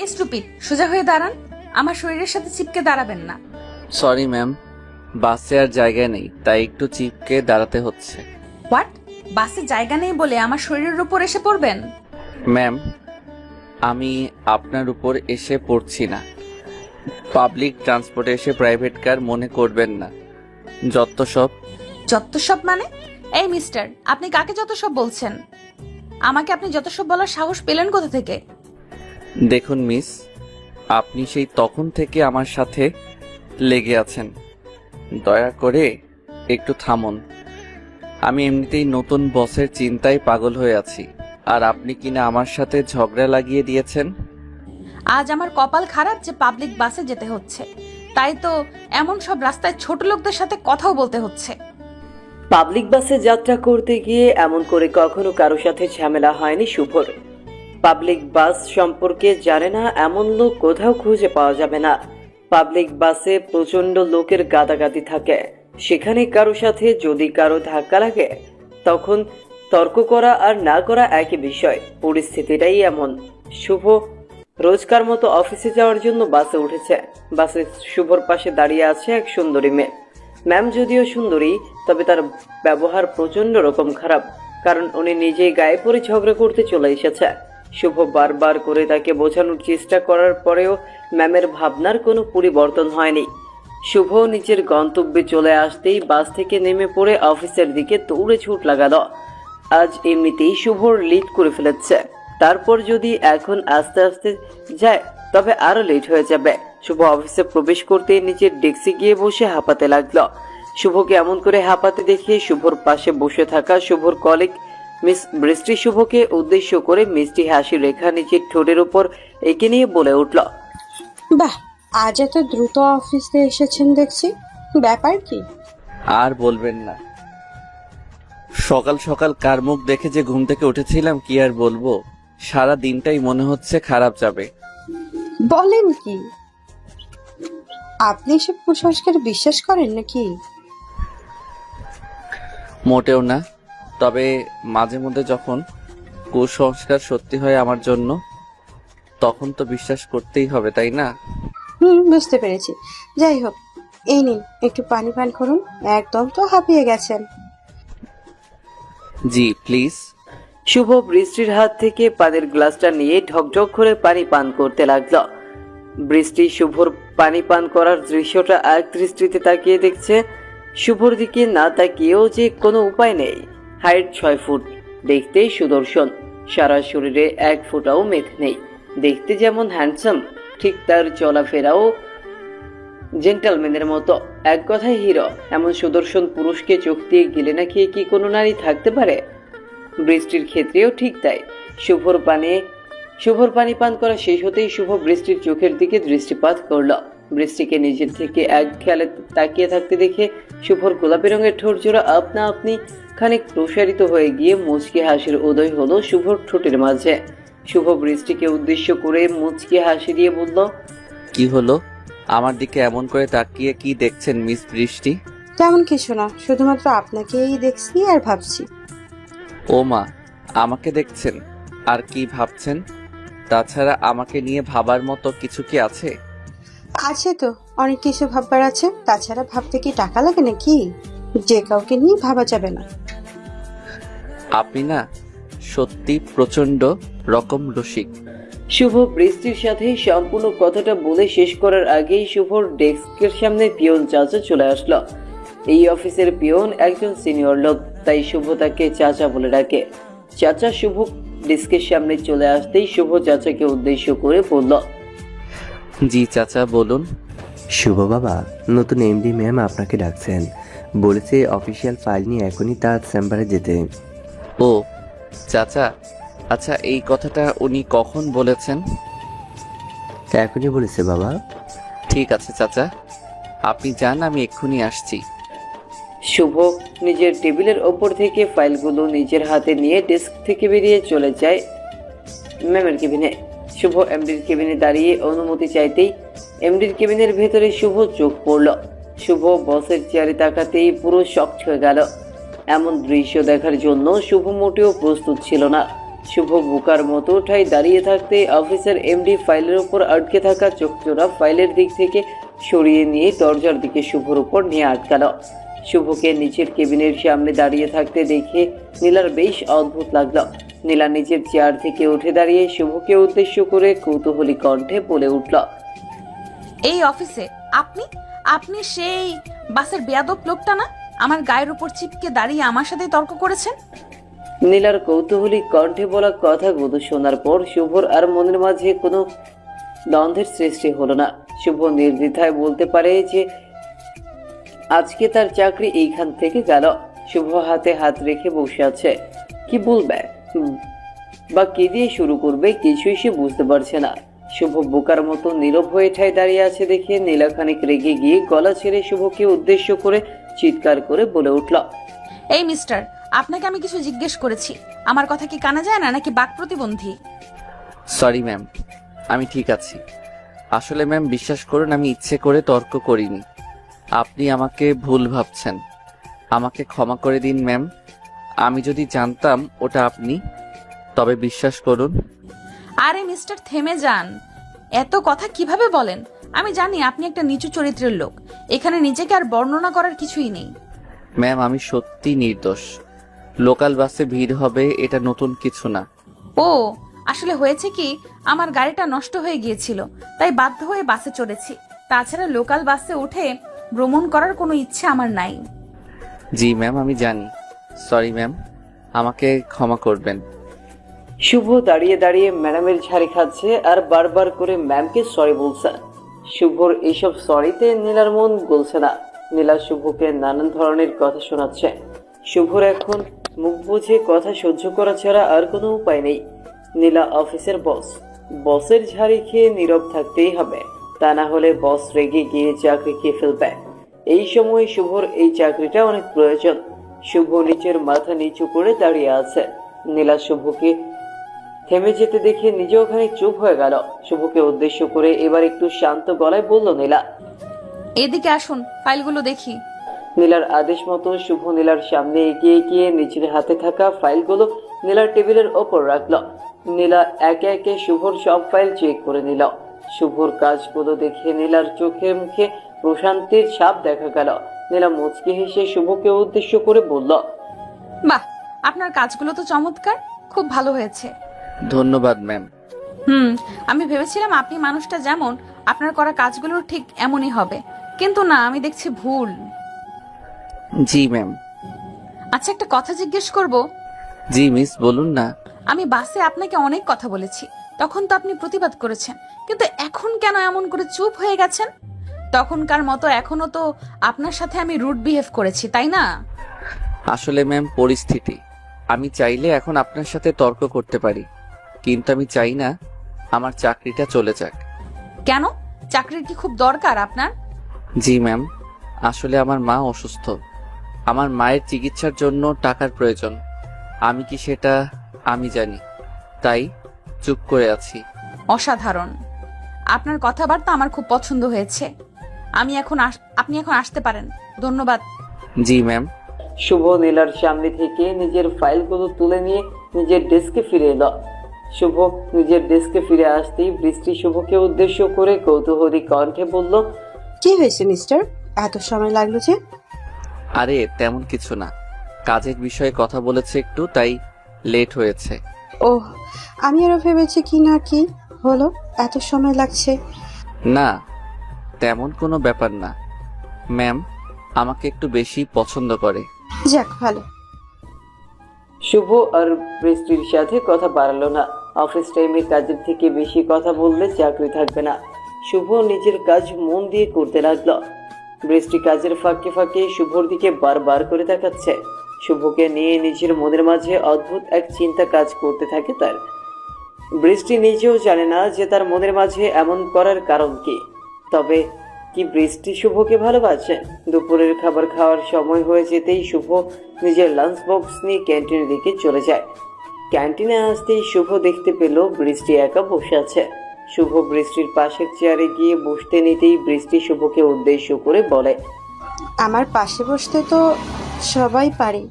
এই স্টুপিড, সোজা হয়ে দাঁড়ান। আমার শরীরের সাথে চিপকে দাঁড়াবেন না। সরি ম্যাম, বাসে আর জায়গা নেই, তাই একটু চিপকে দাঁড়াতে হচ্ছে। হোয়াট? বাসে জায়গা নেই বলে আমার শরীরের উপর এসে পড়বেন? ম্যাম, আমি আপনার উপর এসে পড়ছি না। পাবলিক ট্রান্সপোর্টে এসে প্রাইভেট কার মনে করবেন না। যত সব। যত সব মানে? এই মিস্টার, আপনি কাকে যত সব বলছেন? আমাকে আপনি যত সব বলার সাহস পেলেন কোথা থেকে? দেখুন মিস, আপনি সেই তখন থেকে আমার সাথে লেগে আছেন। দয়া করে একটু থামুন। আমি এমনিতেই নতুন বসের চিন্তায় পাগল হয়ে আছি, আর আপনি কিনা আমার সাথে ঝগড়া লাগিয়ে দিয়েছেন। আজ আমার কপাল খারাপ যে পাবলিক বাসে যেতে হচ্ছে, তাই তো এমন সব রাস্তায় ছোট লোকদের সাথে কথাও বলতে হচ্ছে। পাবলিক বাসে যাত্রা করতে গিয়ে এমন করে কখনো কারো সাথে ঝামেলা হয়নি শুভর। পাবলিক বাস সম্পর্কে জানে না এমন লোক কোথাও খুঁজে পাওয়া যাবে না। পাবলিক বাসে প্রচন্ড লোকের গাদাগাদি থাকে, সেখানে কারো সাথে যদি কারো ধাক্কা লাগে তখন তর্ক করা আর না করা একই বিষয়। পরিস্থিতিটাই এমন। শুভ রোজকার মতো অফিসে যাওয়ার জন্য বাসে উঠেছে। বাসে শুভর পাশে দাঁড়িয়ে আছে এক সুন্দরী মেয়ে। ম্যাম যদিও সুন্দরী, তবে তার ব্যবহার প্রচন্ড রকম খারাপ, কারণ উনি নিজেই গায়ে পড়ে ঝগড়া করতে চলে এসেছে। শুভ বারবার করে তাকে বোঝানোর চেষ্টা করার পরেও ম্যামের ভাবনার কোনো পরিবর্তন হয়নি। শুভ নিজের গন্তব্যে চলে আসতেই বাস থেকে নেমে পড়ে অফিসের দিকে দৌড়ে ছুট লাগালো। আজ এমনিতেই শুভর লিড করে ফেলেছে, তারপর যদি এখন আস্তে আস্তে যায় তবে আরো লেট হয়ে যাবে। শুভ অফিসে প্রবেশ করতে নিজের ডেস্কে গিয়ে বসে হাঁপাতে লাগলো। শুভকে এমন করে হাঁপাতে দেখে শুভর পাশে বসে থাকা শুভর কলিগ মিস বৃষ্টি শুভকে উদ্দেশ্য করে মিষ্টি হাসি রেখা নিজের ঠোঁটের উপর এঁকে নিয়ে বলে উঠল, বাহ, আজ এত দ্রুত অফিসে এসেছেন দেখছি, ব্যাপার কি? আর বলবেন না, সকাল সকাল কার মুখ দেখে যে ঘুম থেকে উঠেছিলাম কি আর বলবো। সারা দিনটাই মনে হচ্ছে খারাপ যাবে। বলেন কি? আপনি এসব কুসংস্কার বিশ্বাস করেন নাকি? মোটেও না, তবে মাঝে মধ্যে যখন কুসংস্কার সত্যি হয় আমার জন্য, তখন তো বিশ্বাস করতেই হবে, তাই না? বুঝতে পেরেছি। যাই হোক, এই নিন একটু পানি পান করুন, একদম তো হাঁপিয়ে গেছেন। জি প্লিজ। শুভ বৃষ্টির হাত থেকে পানির গ্লাসটা নিয়ে ঢকঢক করে পানি পান করতে লাগলো। বৃষ্টি শুভর পানি পান করার দৃশ্যটা এক দৃষ্টিতে তাকিয়ে দেখছে। শুভর দিকে না তাকিয়েও যে কোনো উপায় নেই। হাইট 6 ফুট, দেখতে সুদর্শন, সারা শরীরে 1 ফোঁটাও মেদ নেই। দেখতে যেমন হ্যান্ডসাম, ঠিক তার চলাফেরাও জেন্টালম্যানের মতো। এক কথায় হিরো। এমন সুদর্শন পুরুষকে চোখ দিয়ে গিলে না খেয়ে কি কোনো নারী থাকতে পারে? বৃষ্টির ক্ষেত্রেও ঠিক তাই। শুভর পানি পান করা শেষ হতেই শুভ বৃষ্টির চোখের দিকে দৃষ্টিপাত করল। বৃষ্টিকে নিজের থেকে এক খেয়ালে তাকিয়ে থাকতে দেখে শুভর গোলাপি রঙের ঠোঁট জোড়া আপনা আপনি খানিক প্রসারিত হয়ে গিয়ে মুচকি হাসির উদয় হলো শুভর ঠোঁটের মাঝে। শুভ বৃষ্টিকে উদ্দেশ্য করে মুচকি হাসি দিয়ে বলল, কি হলো? আমার দিকে এমন করে তাকিয়ে কি দেখছেন মিস বৃষ্টি? তেমন কিছু না, শুধুমাত্র আপনাকেই দেখছি আর ভাবছি। ও মা, আমাকে দেখছেন আর কি ভাবছেন? তাছাড়া আমাকে নিয়ে ভাবার মতো কিছু কি আছে? আছে তো, অনেক কিছু ভাববার আছে। তাছাড়া ভাবতে কি টাকা লাগে নাকি? যে কাউকে নিয়ে ভাবা যাবে না। আপনি না সত্যি প্রচন্ড রকম রসিক। শুভ বৃষ্টির সাথে সম্পূর্ণ কথাটা বলে শেষ করার আগেই শুভর ডেস্কের সামনে পিয়ন চাচা চলে আসলো। এই অফিসের পিয়ন একজন সিনিয়র লোক, তাই শুভ তাকে চাচা বলে ডাকে। চাচা শুভ ডেস্কের সামনে চলে আসতেই শুভ চাচাকে উদ্দেশ্য করে বলল, জি চাচা বলুন। শুভ বাবা, নতুন এমডি ম্যাম আপনাকে ডাকছেন, বলেছে অফিসিয়াল ফাইল নিয়ে এখনই তার চেম্বারে যেতে। ও চাচা, আচ্ছা এই কথাটা উনি কখন বলেছেন? এখনই বলেছে বাবা। ঠিক আছে চাচা, আপনি যান, আমি এক্ষুনি আসছি। শুভ নিজের টেবিলের ওপর থেকে ফাইলগুলো নিজের হাতে নিয়ে ডেস্ক থেকে বেরিয়ে চলে যায় ম্যামের কেবিনে। শুভ এমডির কেবিনে দাঁড়িয়ে অনুমতি চাইতেই এমডির কেবিনের ভেতরে শুভ চোখ পড়ল। শুভ বসের চেয়ারে তাকাতেই পুরো শক হয়ে গেল। এমন দৃশ্য দেখার জন্য শুভ মোটেও প্রস্তুত ছিল না। শুভ বোকার মতো ঠাই দাঁড়িয়ে থাকতে অফিসার এমডি ফাইলের উপর আটকে থাকা চোখচোরা ফাইলের দিক থেকে সরিয়ে নিয়ে দরজার দিকে শুভর উপর নিয়ে আটকালো। শুভকে নিচের কেবিনের সামনে দাঁড়িয়ে থাকতে দেখে নীলার বেশ অদ্ভুত লাগলো। নীলা নিজের চেয়ার থেকে উঠে দাঁড়িয়ে শুভকে উদ্দেশ্য করে কৌতূহলী কণ্ঠে বলে উঠল, এই অফিসে আপনি আপনি সেই বাসের বেয়াদব লোকটা না, আমার গায়ের উপর চিপকে দাঁড়িয়ে আমার সাথে তর্ক করেছেন? নীলার কৌতূহলী কণ্ঠে বলা কথাগুলো শোনার পর শুভর আর মনের মাঝে কোনো দ্বন্দ্বের সৃষ্টি হলো না। শুভ নির্দ্বিধায় বলতে পারে যে আজকে তার চাকরি এইখান থেকে গেল। শুভ হাতে হাত রেখে বসে আছে। কি বলবে বা কি দিয়ে শুরু করবে কিছুই সে বুঝতে পারছে না। শুভ বোকার মতো নীরব হয়ে ঠায় দাঁড়িয়ে আছে দেখে নীলা খানিক রেগে গিয়ে গলা ছেড়ে শুভকে উদ্দেশ্য করে চিৎকার করে বলে উঠল, এই মিস্টার, আপনাকে আমি কিছু জিজ্ঞেস করেছি, আমার কথা কি কানে যায় না নাকি বাক প্রতিবন্ধী? সরি ম্যাম, আমি ঠিক আছি। আসলে ম্যাম বিশ্বাস করুন, আমি ইচ্ছে করে তর্ক করিনি। আপনি আমাকে ভুল ভাবছেন। আমাকে ক্ষমা করে দিন ম্যাম। আমি যদি জানতাম ওটা আপনি, তবে বিশ্বাস করুন। আরে মিস্টার, থেমে যান। এত কথা কিভাবে বলেন? আমি জানি আপনি একটা নিচু চরিত্রের লোক। এখানে নিজেকে আর বর্ণনা করার কিছুই নেই। ম্যাম আমি সত্যি নির্দোষ। লোকাল বাসে ভিড় হবে এটা নতুন কিছু না। ও, আসলে হয়েছে কি, আমার গাড়িটা নষ্ট হয়ে গিয়েছিল, তাই বাধ্য হয়ে বাসে চড়েছি। তাছাড়া লোকাল বাসে উঠে ভ্রমণ করার কোনো ইচ্ছে আমার নাই। জি ম্যাম আমি জানি। সরি ম্যাম, আমাকে ক্ষমা করবেন। শুভ দাঁড়িয়ে দাঁড়িয়ে ম্যাডামের ঝাড়ি খাচ্ছে আর বারবার করে ম্যামকে সরি বলছে। শুভর এইসব সরিতে নীলার মন গলছে না। নীলা শুভকে নানান ধরনের কথা শোনাচ্ছে। শুভর এখন মুখ বুঝে কথা সহ্য করা ছাড়া আর কোনো উপায় নেই। নীলা অফিসের বস, বসের ঝাড়ি খেয়ে নীরব থাকতেই হবে, তা না হলে বস রেগে গিয়ে চাকরি খেয়ে ফেলবে। এই সময় শুভর এই চাকরিটা অনেক প্রয়োজন। শুভ নিচের মাথা নিচু করে দাঁড়িয়ে আছে। নীলা শুভকে থেমে যেতে দেখে নিজেও খানিক চুপ হয়ে গেল। শুভকে উদ্দেশ্য করে এবার একটু শান্ত গলায় বলল, নীলা এদিকে আসুন, ফাইলগুলো দেখি। নীলার আদেশ মতো শুভ নীলার সামনে এগিয়ে গিয়ে নিজের হাতে থাকা ফাইলগুলো নীলার টেবিলের ওপর রাখল। নীলা একে একে শুভর সব ফাইল চেক করে নিল। শুভর কাজগুলো দেখে নীলার চোখে মুখে প্রশান্তির ছাপ দেখা গেল। নীলা মুচকি হেসে শুভকে উদ্দেশ্য করে বলল, বাহ, আপনার কাজগুলো তো চমৎকার, খুব ভালো হয়েছে। ধন্যবাদ ম্যাম। আমি ভেবেছিলাম আপনি মানুষটা যেমন, আপনার করা কাজগুলো ঠিক এমনই হবে, কিন্তু না, আমি দেখছি ভুল। জি ম্যাম। আচ্ছা, একটা কথা জিজ্ঞেস করব? জি মিস, বলুন না। আমি বাসে আপনাকে অনেক কথা বলেছি, তখন তো আপনি প্রতিবাদ করেছেন, কিন্তু এখন কেন এমন করে চুপ হয়ে গেছেন? তখনকার মতো এখনো তো আপনার সাথে আমি রুড বিহেভ করেছি, তাই না? আসলে ম্যাম পরিস্থিতি। আমি চাইলে এখন আপনার সাথে তর্ক করতে পারি, কিন্তু আমি চাই না আমার চাকরিটা চলে যাক। কেন? চাকরির কি খুব দরকার আপনার? জি ম্যাম, আসলে আমার মা অসুস্থ। আমার মায়ের চিকিৎসার জন্য টাকার প্রয়োজন। আমি কি সেটা আমি জানি, তাই চুপ করে আছি। অসাধারণ, আপনার কথাবার্তা আমার খুব পছন্দ হয়েছে। আপনি এখন আসতে পারেন। ধন্যবাদ। জি ম্যাম। শুভ নীলার সামনে থেকে নিজের ফাইলগুলো তুলে নিয়ে নিজের ডেস্কে ফিরে এলো। শুভ নিজের ডেস্কে ফিরে আসতেই বৃষ্টি শুভকে উদ্দেশ্য করে কৌতূহলী কণ্ঠে বলল, কি হয়েছে মিস্টার, এত সময় লাগলো যে? আরে তেমন কিছু না, কাজের বিষয়ে কথা বলেছে একটু, তাই লেট হয়েছে। ওহ, আমি আরো ভেবেছি কি না কি হলো এত সময় লাগছে। না, তেমন কোনো ব্যাপার না। ম্যাম আমাকে একটু বেশি পছন্দ করে। যাক ভালো। শুভ আর বৃষ্টির সাথে কথা বাড়ালো না। অফিস টাইমে কাজের থেকে বেশি কথা বললে চাকরি থাকবে না। শুভ নিজের কাজ মন দিয়ে করতে লাগলো। বৃষ্টি কাজের ফাঁকে ফাঁকে শুভর দিকে বারবার করে তাকাচ্ছে। শুভকে নিয়ে নিজের মনের মাঝে অদ্ভুত এক চিন্তা কাজ করতে থাকে তার। বৃষ্টি নিজেও জানে না যে তার মনের মাঝে এমন করার কারণ কি। তবে কি বৃষ্টি শুভকে ভালোবাসে? দুপুরের খাবার খাওয়ার সময় হয়ে যেতেই শুভ নিজের লাঞ্চ বক্স নিয়ে ক্যান্টিনের দিকে চলে যায়। ক্যান্টিনে আসতেই শুভ দেখতে পেল বৃষ্টি একা বসে আছে। শুভ বৃষ্টির পাশের চেয়ারে গিয়ে বসতে নিতেই বৃষ্টি শুভকে উদ্দেশ্য করে বলে, আমার পাশে বসতে তো সবাই পারে,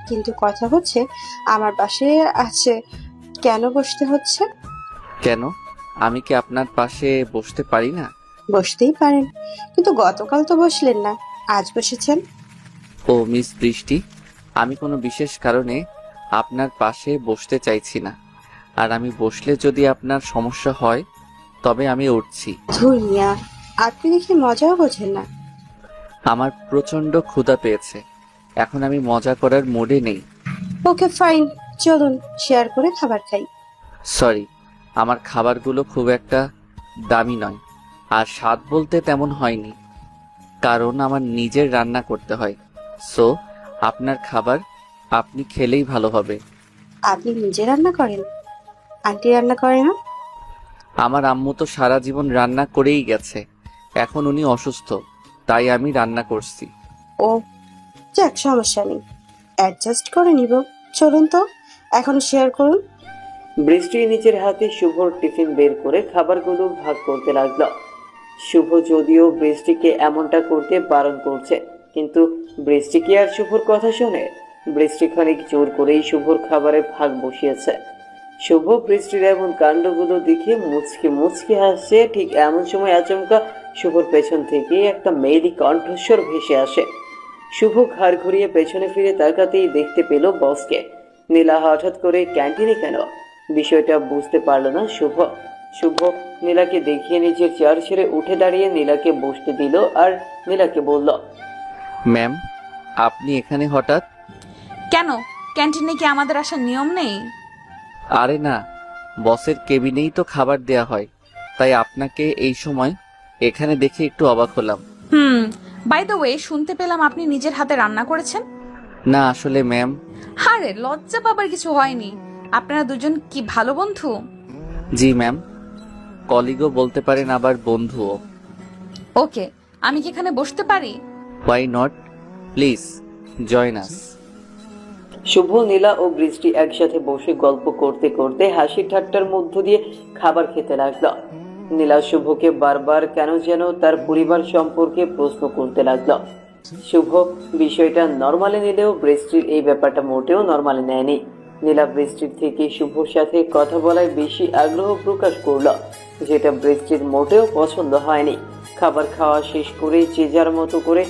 কিন্তু কথা হচ্ছে আমার পাশে আছে কেন বসতে হচ্ছে? কেন? আমি কি আপনার পাশে বসতে পারি না? বসতেই পারেন, কিন্তু গতকাল তো বসলেন না, আজ বসেছেন। ও মিস বৃষ্টি, আমি কোনো বিশেষ কারণে আপনার পাশে বসতে চাইছি না। আর আমি বসলে যদি আপনার সমস্যা হয় তবে আমি উঠছি। ধুর মিয়া, আপনি দেখি মজাও বোঝেন না। আমার প্রচন্ড ক্ষুধা পেয়েছে, এখন আমি মজা করার মুডে নেই। ওকে ফাইন, চলুন শেয়ার করে খাবার খাই। সরি, আমার খাবারগুলো খুব একটা দামি নয়, আর স্বাদ বলতে তেমন হয়নি, কারণ আমার নিজের রান্না করতে হয়। সো আপনার খাবার আপনি খেলেই ভালো হবে। আপনি নিজে রান্না করেন? আন্টি রান্না করে না? আমার আম্মু তো সারা জীবন রান্না করেই গেছে, এখন উনি অসুস্থ, তাই আমি রান্না করছি। ও যাক, সমস্যা নেই, অ্যাডজাস্ট করে নিব। চলুন তো এখন শেয়ার করুন। বৃষ্টি নিজের হাতে শুভর টিফিন বের করে খাবারগুলো ভাগ করতে লাগলো। শুভ যদিও বৃষ্টিকে এমনটা করতে বারণ করছে, কিন্তু বৃষ্টি কি আর শুভর কথা শোনে? বৃষ্টি খানিক জোর করেই শুভর খাবারে ভাগ বসিয়েছে। শুভ বৃষ্টির এমন কাণ্ডগুলো দেখে মুচকি মুচকি হাসছে। ঠিক এমন সময় আচমকা শুভর পেছন থেকে একটা মেয়েলি কণ্ঠস্বর ভেসে আসে। শুভ ঘাড় ঘুরিয়ে পেছনে ফিরে তাকাতেই দেখতে পেল বসকে। নীলা হঠাৎ করে ক্যান্টিনে কেন, বিষয়টা বুঝতে পারলো না শুভ। শুভ নীলাকে দেখিয়ে নিজের চেয়ার ছেড়ে উঠে দাঁড়িয়ে নীলাকে বসতে দিল আর নীলাকে বলল, ম্যাম, আপনি এখানে হঠাৎ? কেন, ক্যান্টিনে কি আমাদের আসার নিয়ম নেই? আরে না, বসের কেবিনেই তো খাবার দেয়া হয়, তাই আপনাকে এই সময় এখানে দেখে একটু অবাক হলাম। বাই দ্য ওয়ে, শুনতে পেলাম আপনি নিজের হাতে রান্না করেছেন। না আসলে ম্যাম। আরে লজ্জা পাবার কিছু হয়নি, আপনারা দুজন কি ভালো বন্ধু? জি ম্যাম, কলিগও বলতে পারেন, আবার বন্ধুও। ওকে, আমি কি এখানে বসতে পারি? Why not, please join us. Shubho, Nila ও বৃষ্টি একসাথে বসে গল্প করতে করতে হাসি ঠাট্টার মধ্য দিয়ে খাবার খেতে লাগলো। নীলা শুভকে বারবার কেন যেন তার পরিবার সম্পর্কে প্রশ্ন করতে লাগলো। শুভ বিষয়টা নর্মালি নিলেও বৃষ্টির এই ব্যাপারটা মোটেও নর্মালি নেয়নি। নীলা বৃষ্টির থেকে শুভর সাথে কথা বলায় বেশি আগ্রহ প্রকাশ করলো, যেটা বৃষ্টির মোটেও পছন্দ হয়নি। খাবার খাওয়া শেষ করে যে যার মতো করে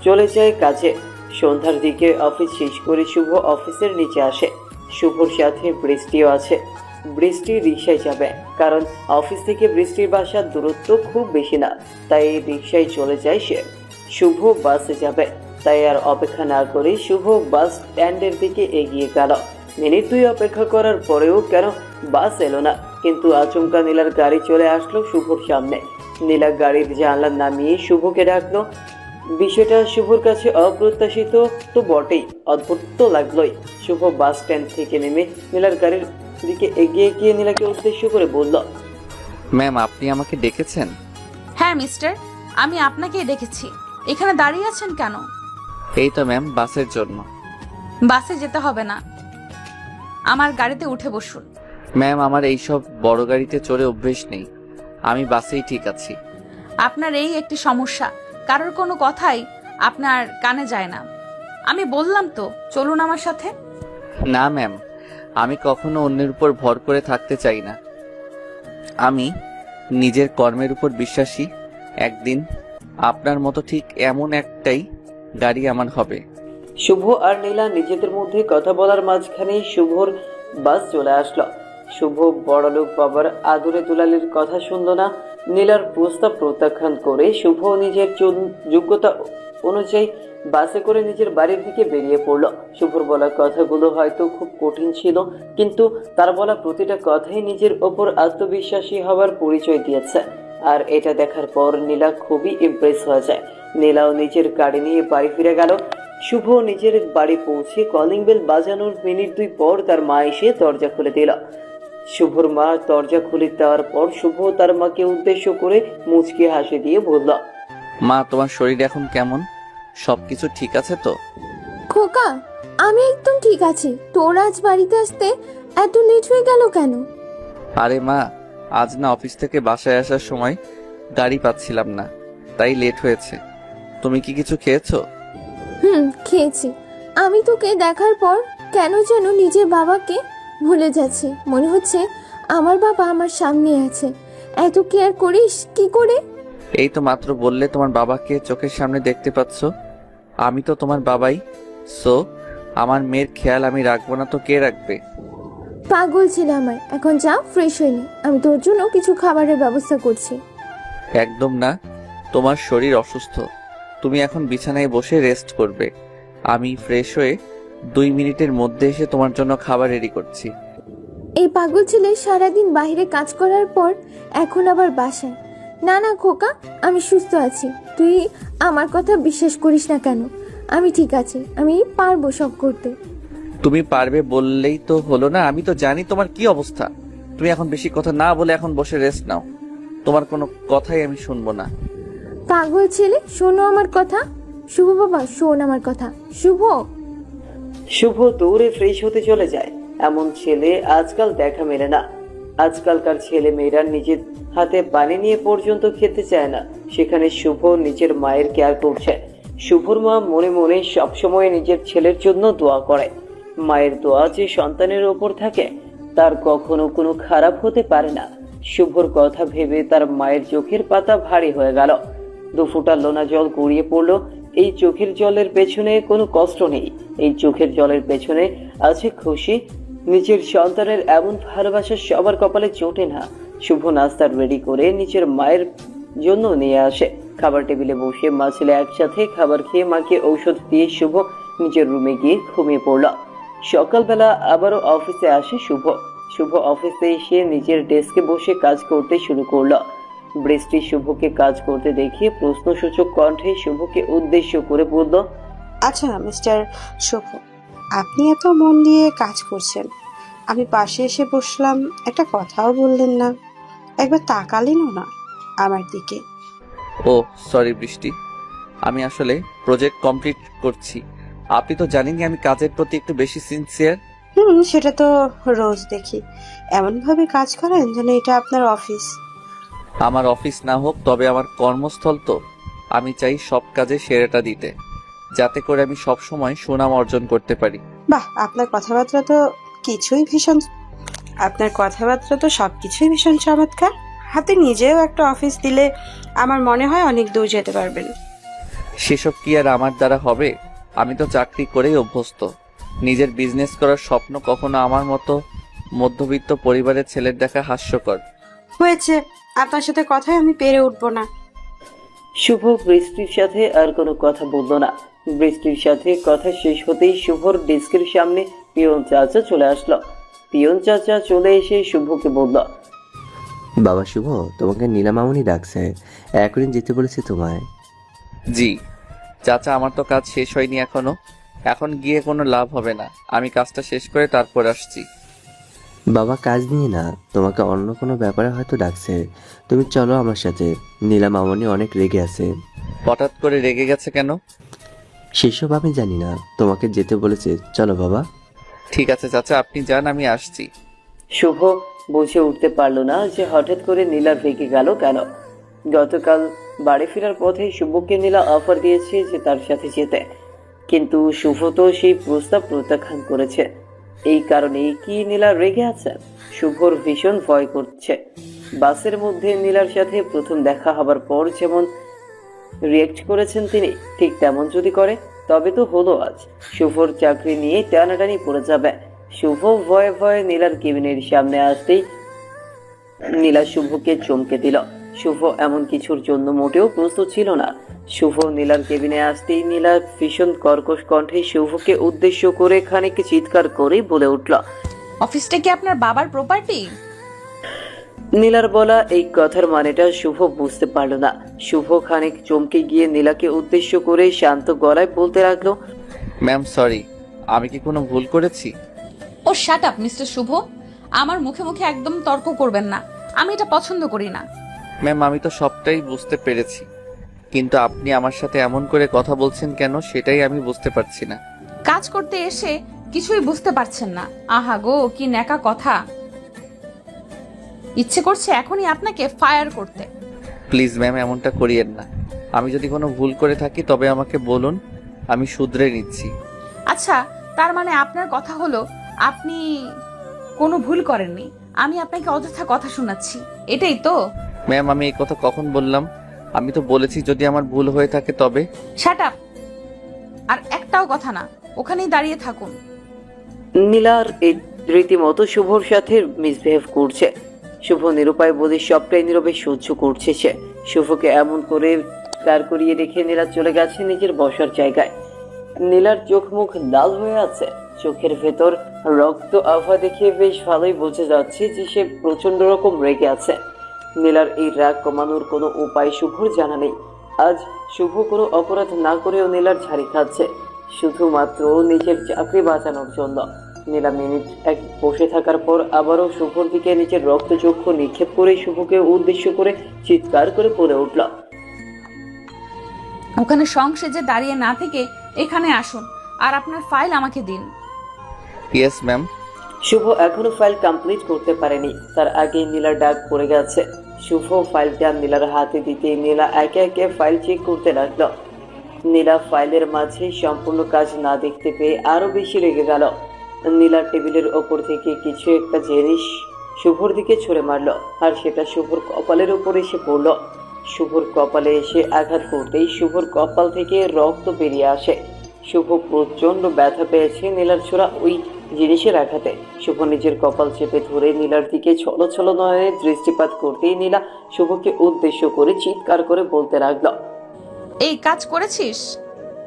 চলে যায় কাজে। সন্ধ্যার দিকে অফিস শেষ করে শুভ অফিসের নিচে আসে। শুভর সাথে বৃষ্টিও আছে। বৃষ্টি রিকশায় যাবে, কারণ অফিস থেকে বৃষ্টির বাসার দূরত্ব খুব বেশি না, তাই রিকশায় চলে যায় সে। শুভ বাসে যাবে, তাই আর অপেক্ষা না করে শুভ বাস স্ট্যান্ডের দিকে এগিয়ে গেল। মিনিট 2 অপেক্ষা করার পরেও কেন বাস এলো না, কিন্তু আচমকা নীলার গাড়ি চলে আসলো শুভর সামনে। নীলা গাড়ির জানলা নামিয়ে শুভকে ডাকলো। বিষয়টা শুভর কাছে অপ্রত্যাশিত তো বটেই, অদ্ভুত তো লাগলোই। শুভ বাস স্ট্যান্ড থেকে নেমে নীলার গাড়ির দিকে এগিয়ে গিয়ে নীলাকে উদ্দেশ্য করে বলল, ম্যাম, আপনি আমাকে ডেকেছেন? হ্যাঁ মিস্টার, আমি আপনাকেই দেখেছি। এখানে দাঁড়িয়ে আছেন কেন? এই তো ম্যাম, বাসের জন্য। বাসে যেতে হবে না, আমার গাড়িতে উঠে বসুন। ম্যাম, আমার এইসব বড় গাড়িতে চড়ে অভ্যেস নেই, আমি বাসেই ঠিক আছি। আপনার এই একটি সমস্যা, কারোর কোনো কথাই আপনার কানে যায় না। আমি বললাম তো, চলুন আমার সাথে। না ম্যাম, আমি কখনো অন্যের উপর ভর করে থাকতে চাই না। আমি নিজের কর্মের উপর বিশ্বাসী। একদিন আপনার মতো ঠিক এমন একটাই গাড়ি আমার হবে। শুভ আর নীলা নিজেদের মধ্যে কথা বলার মাঝখানে শুভর বাস চলে আসলো। শুভ বড়লোক বাবার আদুরে দুলালির কথা শুনলো না। নীলার প্রস্তাব প্রত্যাখ্যান করে শুভ নিজের যোগ্যতা অনুযায়ী বাসে করে নিজের বাড়ির দিকে বেরিয়ে পড়লো। শুভর বলা কথাগুলো হয়তো খুব কঠিন ছিল, কিন্তু তার বলা প্রতিটা কথাই নিজের ওপর আত্মবিশ্বাসী হওয়ার পরিচয় দিয়েছে। আর এটা দেখার পর নীলা খুবই ইমপ্রেস হয়ে যায়। নীলাও নিজের গাড়ি নিয়ে বাড়ি ফিরে গেল। শুভ নিজের বাড়ি পৌঁছে কলিং বেল বাজানোর মিনিট 2 পর তার মা এসে দরজা খুলে দিল। শুভর মা দরজা খুলে দেওয়ার পর শুভ তার মাকে উদ্দেশ্য করে মুচকি হাসি দিয়ে বলল, মা, তোমার শরীর এখন কেমন? সবকিছু ঠিক আছে তো? খোকা, আমি একদম ঠিক আছি। তোর আজ বাড়িতে আসতে এত লেট হয়ে গেল কেন? আরে মা, আজ না অফিস থেকে বাসায় আসার সময় গাড়ি পাচ্ছিলাম না, তাই লেট হয়েছে। তুমি কি কিছু খেয়েছো? খেয়েছি। আমি তোকে দেখার পর কেন যেন নিজের বাবাকে ভুলে যাচ্ছি, মনে হচ্ছে আমার বাবা আমার সামনে আছে। এত কেয়ার করিস কি করে? এই তো মাত্র বললে তোমার বাবাকে চোখের সামনে দেখতে পাচ্ছ, আমি তো তোমার বাবাই। সো আমার মেয়ের খেয়াল আমি রাখবো না তো কে রাখবে? পাগল ছেলে আমার। এখন যা, ফ্রেশ হয়ে নে, আমি তোর জন্য কিছু খাবারের ব্যবস্থা করছি। একদম না, তোমার শরীর অসুস্থ, তুমি এখন বিছানায় বসে রেস্ট করবে। আমি ফ্রেশ হয়ে 2 মিনিটের মধ্যে এসে তোমার জন্য খাবার রেডি করছি। এই পাগল ছেলে সারাদিন বাইরে কাজ করার পর এখন আবার বাসায়। না না খোকা, আমি সুস্থ আছি। তুই আমার কথা বিশ্বাস করিস না কেন? আমি ঠিক আছি, আমি পারবো সব করতে। তুমি পারবে বললেই তো হলো না, আমি তো জানি তোমার কি অবস্থা। তুমি এখন বেশি কথা না বলে এখন বসে রেস্ট নাও, তোমার কোনো কথাই আমি শুনবো না। পাগল ছেলে, শোনো আমার কথা। শুভ বাবা, শোন আমার কথা। শুভ। শুভ দৌড়ে ফ্রেশ হতে চলে যায়। এমন ছেলে আজকাল দেখা মেলে না। আজকালকার ছেলে মেয়েরা নিজের হাতে পানি নিয়ে পর্যন্ত খেতে চায় না, সেখানে শুভ নিজের মায়ের কেয়ার করছে। শুভর মা মনে মনে সবসময় নিজের ছেলের জন্য দোয়া করে। মায়ের দোয়া যে সন্তানের ওপর থাকে তার কখনো কোনো খারাপ হতে পারে না। শুভর কথা ভেবে তার মায়ের চোখের পাতা ভারী হয়ে গেল। 2 ফোঁটা লোনা জল গড়িয়ে পড়লো। এই চোখের জলের পেছনে কোনো কষ্ট নেই, এই চোখের জলের পেছনে আছে খুশি। নিজের সন্তানের এমন ভালোবাসা সবার কপালে জোটে না। শুভ নাস্তা রেডি করে নিজের মায়ের জন্য নিয়ে আসে। খাবার টেবিলে বসে মা ছেলে একসাথে খাবার খেয়ে মাকে ঔষধ দিয়ে শুভ নিজের রুমে গিয়ে ঘুমিয়ে পড়ল। সকালবেলা আবারও অফিসে আসে শুভ। শুভ অফিসে এসে নিজের ডেস্কে বসে কাজ করতে শুরু করলো। বৃষ্টি শুভকে কাজ করতে দেখে প্রশ্নসূচক কণ্ঠে শুভকে উদ্দেশ্য করে বলল, আচ্ছা মিস্টার শুভ, আপনি এত মন দিয়ে কাজ করছেন, আমি পাশে এসে বসলাম, একটা কথাও বললেন না, একবার তাকালেনও না আমার দিকে। ও সরি বৃষ্টি, আমি আসলে প্রজেক্ট কমপ্লিট করছি। আপনি তো জানেনই আমি কাজের প্রতি একটু বেশি সিনসিয়ার। সেটা তো রোজ দেখি, এমন ভাবে কাজ করেন যেন এটা আপনার অফিস। আমার অফিস না হোক, তবে আমার কর্মস্থল তো। আমি চাই সব কাজে সেরাটা দিতে, যাতে করে আমি সব সময় সুনাম অর্জন করতে পারি। বাহ, আপনার কথাবার্তা তো সবকিছুই ভীষণ চমৎকার। হাতে নিজেও একটা অফিস দিলে আমার মনে হয় অনেক দূর যেতে পারবেন। সেসব কি আর আমার দ্বারা হবে? আমি তো চাকরি করেই অভ্যস্ত। নিজের বিজনেস করার স্বপ্ন কখনো আমার মতো মধ্যবিত্ত পরিবারের ছেলের দেখা হাস্যকর। হয়েছে, আপনার সাথে কথাই আমি পেরে উঠবো না। শুভ বৃষ্টির সাথে আর কোনো কথা বলল না। বৃষ্টির সাথে কথা শেষ হতেই শুভর ডেস্কের সামনে পিয়ন চাচা চলে আসলো। পিয়ন চাচা চলে এসে শুভকে বলল, বাবা শুভ, তোমাকে নীলা মামুনি ডাকছে, এখনই যেতে বলেছে তোমায়। জি চাচা, আমার তো কাজ শেষ হয়নি এখনো। এখন গিয়ে কোনো লাভ হবে না, আমি কাজটা শেষ করে তারপর আসছি। বাবা কাজ নিয়ে না, তোমাকে অন্য কোনো ব্যাপারে হয়তো ডাকছে, তুমি চলো আমার সাথে। নীলা মামুনি অনেক রেগে আছে। হঠাৎ করে রেগে গেছে কেন? সেসব আমি জানি না, তোমাকে যেতে বলেছে, চলো বাবা। ঠিক আছে চাচা, আপনি যান, আমি আসছি। শুভ বুঝে উঠতে পারলো না যে হঠাৎ করে নীলা রেগে গেল কেন। গতকাল বাড়ি ফেরার পথে শুভকে নীলা অফার দিয়েছে যে তার সাথে যেতে, কিন্তু শুভ তো সেই প্রস্তাব প্রত্যাখ্যান করেছে। এই কারণেই কি নীলা রেগে আছে? শুভর ভীষণ ভয় করছে। বাসের মধ্যে নীলার সাথে প্রথম দেখা হবার পর যেমন রিয়েক্ট করেছেন তিনি, ঠিক তেমন যদি করে তবে তো হলো আজ শুভর চাকরি নিয়ে টানাটানি পড়ে যাবে। শুভ ভয়ে ভয়ে নীলার কেবিনের সামনে আসতেই নীলা শুভকে চমকে দিল। শুভ এমন কিছুর জন্য মোটেও প্রস্তুত ছিল না। শুভ নীলার কেবিনে আসতেই নীলা ভীষণ কর্কশ কণ্ঠে শুভকে উদ্দেশ্য করে খানিক চিৎকার করে বলে উঠল, অফিসটা কি আপনার বাবার প্রপার্টি? নীলার বলা এই কথার মানেটা শুভ বুঝতে পারল না। শুভ খানিক চমকে গিয়ে নীলাকে উদ্দেশ্য করে শান্ত গলায় বলতে লাগলো, ম্যাম সরি, আমি কি কোনো ভুল করেছি? ও শাট আপ মিস্টার শুভ, আমার মুখে মুখে একদম তর্ক করবেন না, আমি এটা পছন্দ করি না। ম্যাম আমি তো সবটাই বুঝতে পেরেছি, কিন্তু আপনি আমার সাথে এমন করে কথা বলছেন কেন সেটাই আমি বুঝতে পারছি না। কাজ করতে এসে কিছুই বুঝতে পারছেন না? আহা গো, কি ন্যাকা কথা! ইচ্ছে করছে এখনই আপনাকে ফায়ার করতে। প্লিজ ম্যাম এমনটা করিয়েন না। আমি যদি কোনো ভুল করে থাকি তবে আমাকে বলুন, আমি শুধরে নিচ্ছি। আচ্ছা, তার মানে আপনার কথা হলো আপনি কোনো ভুল করেননি, আমি আপনাকে অযথা কথা শোনাচ্ছি, এটাই তো? ম্যাম, আমি এই কথা কখন বললাম? আমি তো বলেছি যদি আমার ভুল হয়ে থাকে তবে। Shut up! আর একটাও কথা না, ওখানেই দাঁড়িয়ে থাকুন। নীলার এই রীতিমতো শুভর সাথে মিসবিহেভ করছে। শুভ নিরুপায় বলে সবটাই নীরবে সহ্য করছে সে। শুভকে এমন করে দাঁড় করিয়ে রেখে নীলা চলে গেছে নিজের বসার জায়গায়। নীলার চোখ মুখ লাল হয়ে আছে, চোখের ভেতর রক্ত আভা দেখে বেশ ভালোই বোঝা যাচ্ছে যে সে প্রচন্ড রকম রেগে আছে। নীলার এই রাগ কমানোর কোনো উপায় শুভর জানা নেই। আজ শুভ কোনো অপরাধ না করেও নীলার ঝাড়ি খাচ্ছে শুধুমাত্র নিজের চাকরি বাঁচানোর জন্য। নীলা মিনিট এক বসে থাকার পর আবারও শুভর দিকে নিজের রক্তচক্ষু নিক্ষেপ করে শুভকে উদ্দেশ্য করে চিৎকার করে পড়ে উঠল। ওখানে সংসেজে দাঁড়িয়ে না থেকে এখানে আসুন আর আপনার ফাইল আমাকে দিন। Yes ma'am. শুভ এখনো ফাইল কমপ্লিট করতে পারেনি, তার আগেই নীলার ডাক পড়ে গেছে। শুভ ফাইলটা নীলার হাতে দিতে নীলা একে একে ফাইল চেক করতে লাগলো। নীলা ফাইলের মাঝে সম্পূর্ণ কাজ না দেখতে পেয়ে আরো বেশি রেগে গেল। নীলার টেবিলের ওপর থেকে কিছু একটা জিনিস শুভর দিকে ছুঁড়ে মারলো, আর সেটা শুভর কপালের উপর এসে পড়লো। শুভর কপালে এসে আঘাত করতেই শুভর কপাল থেকে রক্ত বেরিয়ে আসে। শুভ প্রচন্ড ব্যথা পেয়েছে নীলার ছোড়া ওই জিনিসের আঘাতে। শুভ নিজের কপাল চেপে ধরে নীলার দিকে ছলো ছলো নয়নে দৃষ্টিপাত করতেই নীলা শুভকে উদ্দেশ্য করে চিৎকার করে বলতে লাগলো, এই কাজ করেছিস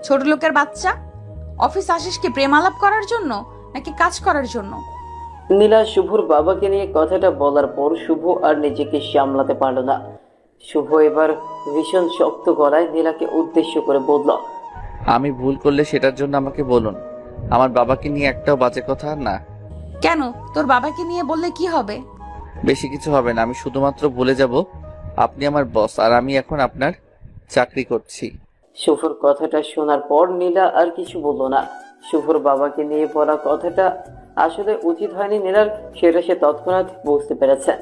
ছোট লোকের বাচ্চা? অফিস আসিস কি প্রেম আলাপ করার জন্য নাকি কাজ করার জন্য? নীলা শুভর বাবাকে নিয়ে কথাটা বলার পর শুভ আর নিজেকে সামলাতে পারল না। শুভ এবার ভীষণ শক্ত গলায় নীলাকে উদ্দেশ্য করে বলল, আমি ভুল করলে সেটার জন্য আমাকে বলুন। আমার বাবাকে নিয়ে একটাও বাজে কথা না। কেন? তোর বাবাকে নিয়ে বললে কি হবে? বেশি কিছু হবে না, আমি শুধুমাত্র বলে যাব আপনি আমার বস আর আমি এখন আপনার চাকরি করছি। শুভর কথাটা শোনার পর নীলা আর কিছু বলল না। শুভর বাবাকে নিয়ে বলা কথাটা আসলে উচিত হয়নি নীলার, সেটা সে তৎক্ষণাৎ বুঝতে পেরেছে।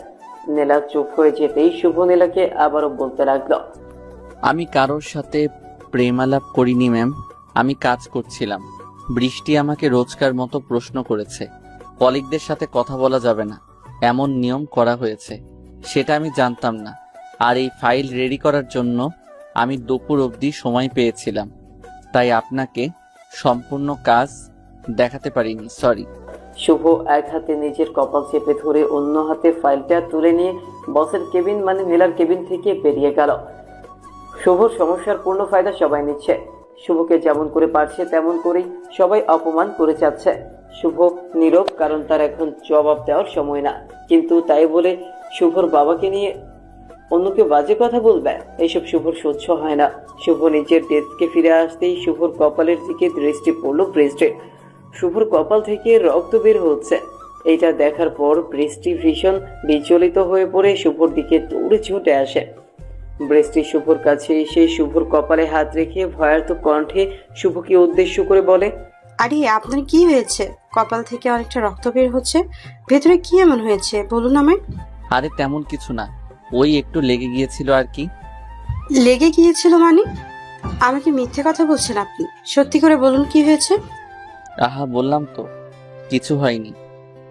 নীলা চুপ হয়ে যেতেই শুভ নীলাকে আবারও বলতে লাগলো, আমি কারোর সাথে প্রেমালাপ করিনি ম্যাম, আমি কাজ করছিলাম। বৃষ্টি আমাকে রোজকার মতো প্রশ্ন করেছে কলিগদের সাথে কথা বলা যাবে না, এমন নিয়ম করা হয়েছে, সেটা আমি জানতাম না। আর এই ফাইল রেডি করার জন্য আমি দুপুর অবধি সময় পেয়েছিলাম, তাই আপনাকে সম্পূর্ণ কাজ দেখাতে পারিনি, সরি। শুভ এক হাতে নিজের কপাল চেপে ধরে অন্য হাতে ফাইলটা তুলে নিয়ে বসের কেবিন মানে নীলার কেবিন থেকে বেরিয়ে গেল। শুভর সমস্যার পূর্ণ ফায়দা সবাই নিচ্ছে। শুভকে যেমন করে পারছে তেমন করেই সবাই অপমান করে যাচ্ছে। শুভ নীরব, কারণ তার এখন জবাব দেওয়ার সময় না। কিন্তু তাই বলে শুভর বাবাকে নিয়ে অন্যকে বাজে কথা বলবে, এইসব শুভর সহ্য হয় না। শুভ নিজের ডেস্কে ফিরে আসতেই শুভর কপালের দিকে দৃষ্টি পড়লো বৃষ্টির। শুভর কপাল থেকে রক্ত বের হচ্ছে। এইটা দেখার পর বৃষ্টি ভীষণ বিচলিত হয়ে পড়ে শুভর দিকে দৌড়ে ছুটে আসে। বৃষ্টি শুভর কাছে এসে শুভর কপালে হাত রেখে ভয়ার্ত কণ্ঠে শুভকে উদ্দেশ্য করে বলে, আরে আপনার কি হয়েছে? কপাল থেকে অনেকটা রক্ত বের হচ্ছে, ভেতরে কি এমন হয়েছে বলুন আমায়। আরে তেমন কিছু না, ওই একটু লেগে গিয়েছিল আর কি। লেগে গিয়েছিল মানে? আমাকে মিথ্যে কথা বলছেন আপনি, সত্যি করে বলুন কি হয়েছে। আহা, বললাম তো কিছু হয়নি।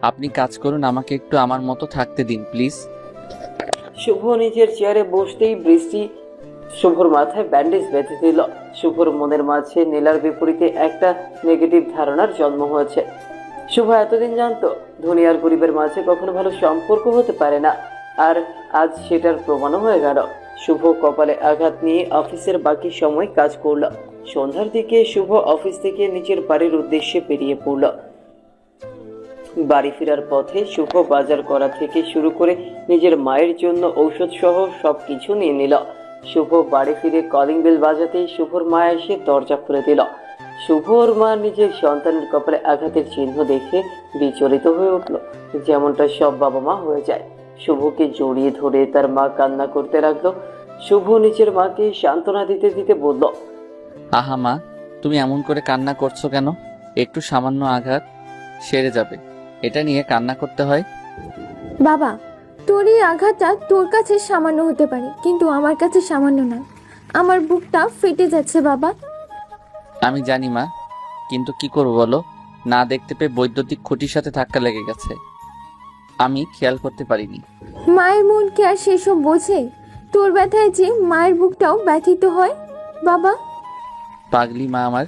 আপনি কাজ করুন, আমাকে একটু আমার মতো থাকতে দিন প্লিজ। শুভ নিজের চেয়ারে বসতেই বৃষ্টি শুভর মাথায় ব্যান্ডেজ বেঁধে দিল। শুভর মনের মাঝে নীলার বিপরীতে একটা নেগেটিভ ধারণার জন্ম হয়েছে। শুভ এতদিন জানতো ধনী আর গরিবের মাঝে কখনো ভালো সম্পর্ক হতে পারে না, আর আজ সেটার প্রমাণও হয়ে গেল। শুভ কপালে আঘাত নিয়ে অফিসের বাকি সময় কাজ করল। সন্ধ্যার দিকে শুভ অফিস থেকে নিজের বাড়ির উদ্দেশ্যে বেরিয়ে পড়ল। বাড়ি ফেরার পথে শুভ বাজার করা থেকে শুরু করে নিজের মায়ের জন্য ঔষধ সহ সবকিছু নিয়ে নিল। শুভ বাড়ি ফিরে কলিং বেল বাজাতেই শুভর মা এসে দরজা খুলে দিল। শুভর মা নিজের সন্তানের কপালে আঘাতের চিহ্ন দেখে বিচলিত হয়ে উঠল, যেমনটা সব বাবা মা হয়ে যায়। শুভকে জড়িয়ে ধরে তার মা কান্না করতে লাগলো। শুভ নিজের মাকে সান্ত্বনা দিতে দিতে বলল, আহা মা, তুমি এমন করে কান্না করছো কেন? একটু সামান্য আঘাত, সেরে যাবে, এটা নিয়ে কান্না করতে হয়? বাবা, তোর এই আঘাতটা তোর কাছে সামান্য হতে পারে, কিন্তু আমার কাছে সামান্য না। আমার বুকটা ফেটে যাচ্ছে বাবা। আমি জানি মা, কিন্তু কি করবো বলো, না দেখতে পেয়ে বৈদ্যুতিক খুঁটির সাথে ধাক্কা লেগে গেছে। আমি খেয়াল করতে পারিনি। মায়ের মন কি আর সেসব বোঝে? তোর ব্যথায় যে মায়ের বুকটাও ব্যথিত হয় বাবা। পাগলি মা আমার।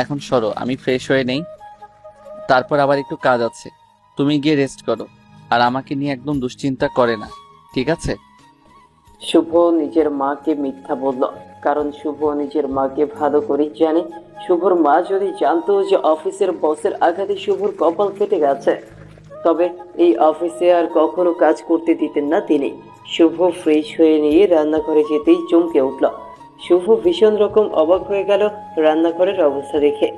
এখন সরো, আমি ফ্রেশ হয়ে নেই, তারপর আবার একটু কাজ আছে। তুমি গিয়ে রেস্ট করো, আর আমাকে নিয়ে একদম দুশ্চিন্তা করে না, ঠিক আছে? শুভ নিজের মাকে মিথ্যা বলল, কারণ শুভ নিজের মাকে ভালো করেই জানে শুভর মা যদি জানতো যে অফিসের বসের আঘাতে শুভর কপাল ফেটে গেছে, তবে এই অফিসে আর কখনো কাজ করতে দিতেন না তিনি। শুভ ফ্রেশ হয়ে নিয়ে রান্নাঘরে যেতেই চমকে উঠল। শুভ ভীষণ রকম অবাক হয়ে গেল রান্নাঘরের অবস্থা দেখে।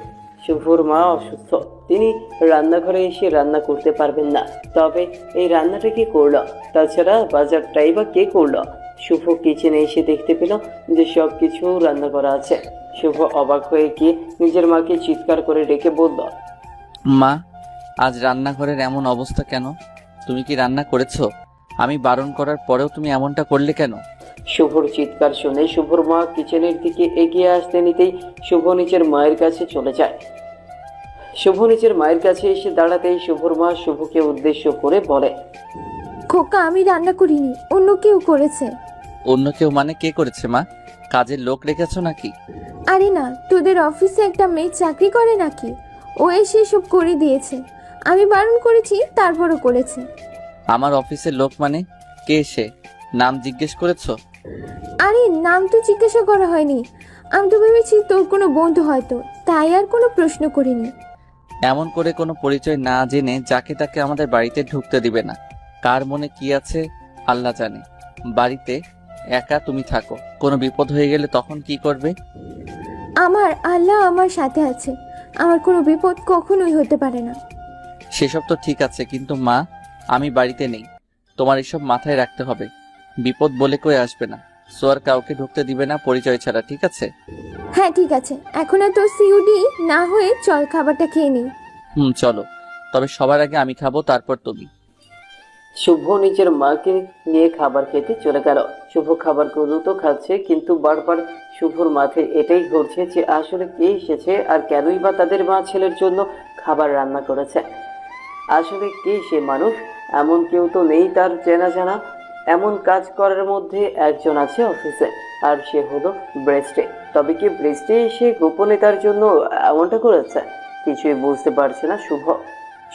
শুভর মা অসুস্থ, তিনি রান্নাঘরে এসে রান্না করতে পারবেন না, তবে এই রান্নাটা কে করলো? তাছাড়া বাজারটাই বা কে করলো? শুভ কিচেনে এসে দেখতে পেল যে সব কিছু রান্না করা আছে। শুভ অবাক হয়ে গিয়ে নিজের মাকে চিৎকার করে ডেকে বলল, মা, আজ রান্নাঘরের এমন অবস্থা কেন? তুমি কি রান্না করেছো? আমি বারণ করার পরেও তুমি এমনটা করলে কেন? শুভর চিৎকার শুনে শুভর মা কিচেনের দিকে এগিয়ে আসতে নিতেই শুভ নিজের মায়ের কাছে চলে যায়। শুভ নিজের মায়ের কাছে এসে দাঁড়াতেই শুভর মা শুভকে উদ্দেশ্য করে বলে, খোকা, আমি রান্না করিনি, অন্য কেউ করেছে। অন্য কেউ মানে কে করেছে মা? কাজের লোক রেখেছো নাকি? আরে না, তোদের অফিসে একটা মেয়ে চাকরি করে নাকি? ও এসে সব করে দিয়েছে। আমি বারণ করেছি, তারপরও করেছে। আমার অফিসের লোক মানে কে? সে নাম জিজ্ঞেস করেছো? আরে নাম তো জিজ্ঞাসা করা হয়নি। আমি তো ভেবেছি তোর কোনো বন্ধু হয়তো, তাই আর কোনো প্রশ্ন করিনি। এমন করে কোনো পরিচয় না জেনে যাকে তাকে আমাদের বাড়িতে ঢুকতে দিবে না। কার মনে কি আছে আল্লাহ জানে। বাড়িতে একা তুমি থাকো, কোনো বিপদ হয়ে গেলে তখন কি করবে? আমার আল্লাহ আমার সাথে আছে, আমার কোনো বিপদ কখনোই হতে পারে না। সেসব তো ঠিক আছে, কিন্তু মা, আমি বাড়িতে নেই, তোমার এসব মাথায় রাখতে হবে। বিপদ বলে কই আসবে না, সো আর কাউকে ঢুকতে দিবে না পরিচয় ছাড়া, ঠিক আছে? হ্যাঁ ঠিক আছে, এখন আর তোর সিউডি না হয়ে চল খাবারটা খেয়ে নি। চলো, তবে সবার আগে আমি খাবো, তারপর তুমি। শুভ নিজের মাকে নিয়ে খাবার খেতে চলে গেল। শুভ খাবারগুলো তো খাচ্ছে, কিন্তু বারবার শুভর মাথায় এটাই ঘুরছে যে আসলে কে এসেছে আর কেনই বা তাদের মা ছেলের জন্য খাবার রান্না করেছে। আসলে কে সে মানুষ? এমন কেউ তো নেই তার চেনা জানা। এমন কাজ করার মধ্যে একজন আছে অফিসে, আর সে হলো ব্রেস্টে। তবে কি ব্রেস্টে এসে গোপনে তার জন্য এমনটা করেছে? কিছুই বুঝতে পারছে না শুভ।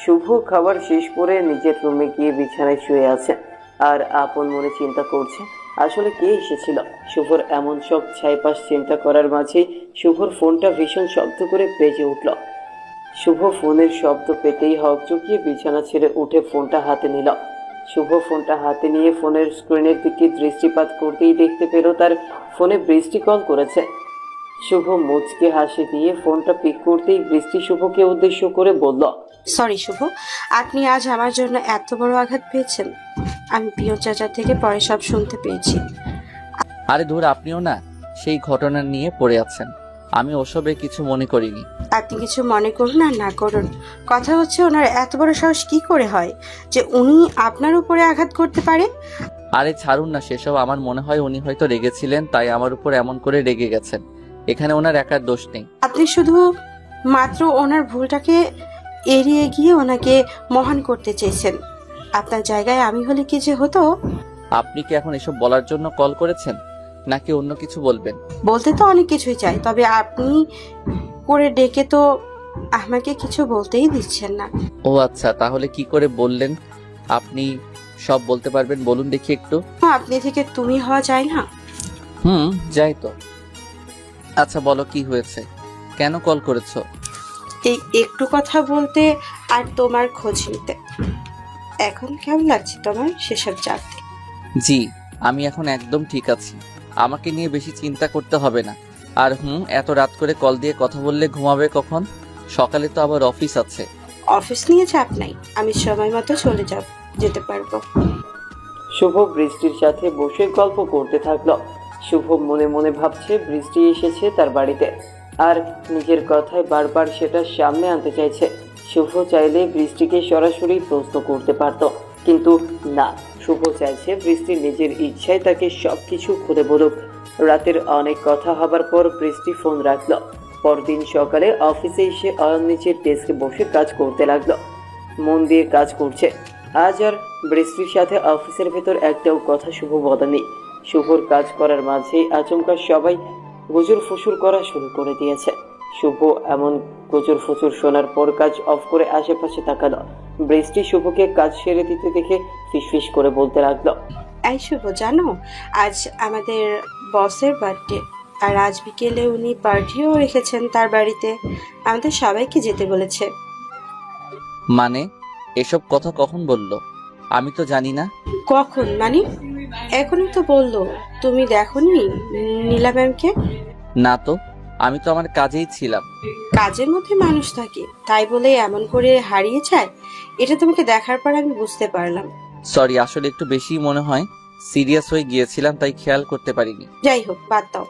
শুভ খাবার শেষ করে নিজের রুমে গিয়ে বিছানায় শুয়ে আছে আর আপন মনে চিন্তা করছে আসলে কে এসেছিল। শুভর এমন সব ছাইপাশ চিন্তা করার মাঝেই শুভর ফোনটা ভীষণ শব্দ করে বেজে উঠল। শুভ ফোনের শব্দ পেতেই হকচকিয়ে বিছানা ছেড়ে উঠে ফোনটা হাতে নিল। শুভ ফোনটা হাতে নিয়ে ফোনের স্ক্রিনের দিকে দৃষ্টিপাত করতেই দেখতে পেল তার ফোনে বৃষ্টি কল করেছে। শুভ মুচকে হাসি দিয়ে ফোনটা পিক করতেই বৃষ্টি শুভকে উদ্দেশ্য করে বলল, সরি শুভ, আপনি আজ আমার জন্য এত বড় আঘাত পেয়েছেন। আমি পিয়ন চাচা থেকে পরে সব শুনতে পেয়েছি। আরে ধুর, আপনিও না সেই ঘটনা নিয়ে পড়ে আছেন। আমি ওসবে কিছু মনে করিনি। আপনি কিছু মনে করুন আর না করুন, কথা হচ্ছে ওনার এত বড় সাহস কি করে হয় যে উনি আপনার উপরে আঘাত করতে পারে? আরে ছাড়ুন না সেসব। আমার মনে হয় উনি হয়তো রেগেছিলেন, তাই আমার উপর এমন করে রেগে গেছেন। এখানে ওনার একার দোষ নেই। আপনি শুধু মাত্র ওনার ভুলটাকে এড়িয়ে গিয়ে ওনাকে মহান করতে চেয়েছেন। আপনার জায়গায় আমি হলে কি যে হতো? আপনি কি এখন এসব বলার জন্য কল করেছেন, নাকি অন্য কিছু বলবেন? বলতে তো অনেক কিছুই চাই, তবে আপনি করে ডেকে তো আমাকে কিছু বলতেই দিচ্ছেন না। ও আচ্ছা, তাহলে কি করে বললেন? আপনি সব বলতে পারবেন, বলুন দেখি একটু। আপনি থেকে তুমি হওয়া যায় না? যাই তো। আচ্ছা বলো, কি হয়েছে? কেন কল করেছো? এই একটু কথা বলতে আর তোমার খোঁজ নিতে। এখন কেমন লাগছে তোমার সেসব জানতে? জি, আমি এখন একদম ঠিক আছি। আমাকে নিয়ে বেশি চিন্তা করতে হবে না। আর এত রাত করে কল দিয়ে কথা বললে ঘুমাবে কখন? সকালে তো আবার অফিস আছে। অফিস নিয়ে চাপ নাই, আমি সময় মতো চলে যেতে পারবো। শুভ বৃষ্টির সাথে বসে গল্প করতে থাকলো। শুভ মনে মনে ভাবছে বৃষ্টি এসেছে তার বাড়িতে, আর নিজের কথায় বারবার সেটা সামনে আনতে চাইছে। শুভ চাইলে বৃষ্টিকে সরাসরি প্রশ্ন করতে পারত, কিন্তু না, শুভ চাইছে বৃষ্টি নিজের ইচ্ছায় তাকে সবকিছু খুলে বলুক। রাতের অনেক কথা হবার পর বৃষ্টি ফোন রাখলো। পরদিন সকালে অফিসে এসে অয়ন নিজের ডেস্কে বসে কাজ করতে লাগলো। মন দিয়ে কাজ করছে। আজ আর বৃষ্টির সাথে অফিসের ভেতর একটাও কথা শুভ বলেনি। শুভর কাজ করার মাঝেই আচমকা সবাই গুজুর ফুসুর করা শুরু করে দিয়েছে। শুভ এমন গুজুর ফুসুর শোনার পর কাজ অফ করে আশেপাশে তাকালো। বৃষ্টি শুভকে কাজ সেরে দিতে দেখে ফিসফিস করে বলতে লাগলো, এই শুভ, জানো আজ আমাদের বসের বার্থডে, আর আজ বিকেলে উনি পার্টিও রেখেছেন তার বাড়িতে। আমাদের সবাইকে যেতে বলেছে। মানে এসব কথা কখন বললো? আমি তো জানি না। কখন মানে? এখনই তো বললো। তুমি দেখোনি নীলা ম্যামকে? না তো, আমি তো আমার কাজেই ছিলাম। কাজের মধ্যে মানুষ থাকে, তাই বলে এমন করে হারিয়ে যায়? এটা তোমাকে দেখার পর আমি বুঝতে পারলাম। সরি, আসলে একটু বেশি মনে হয় সিরিয়াস হয়ে গিয়েছিলাম, তাই খেয়াল করতে পারিনি। যাই হোক, বাদ দাও।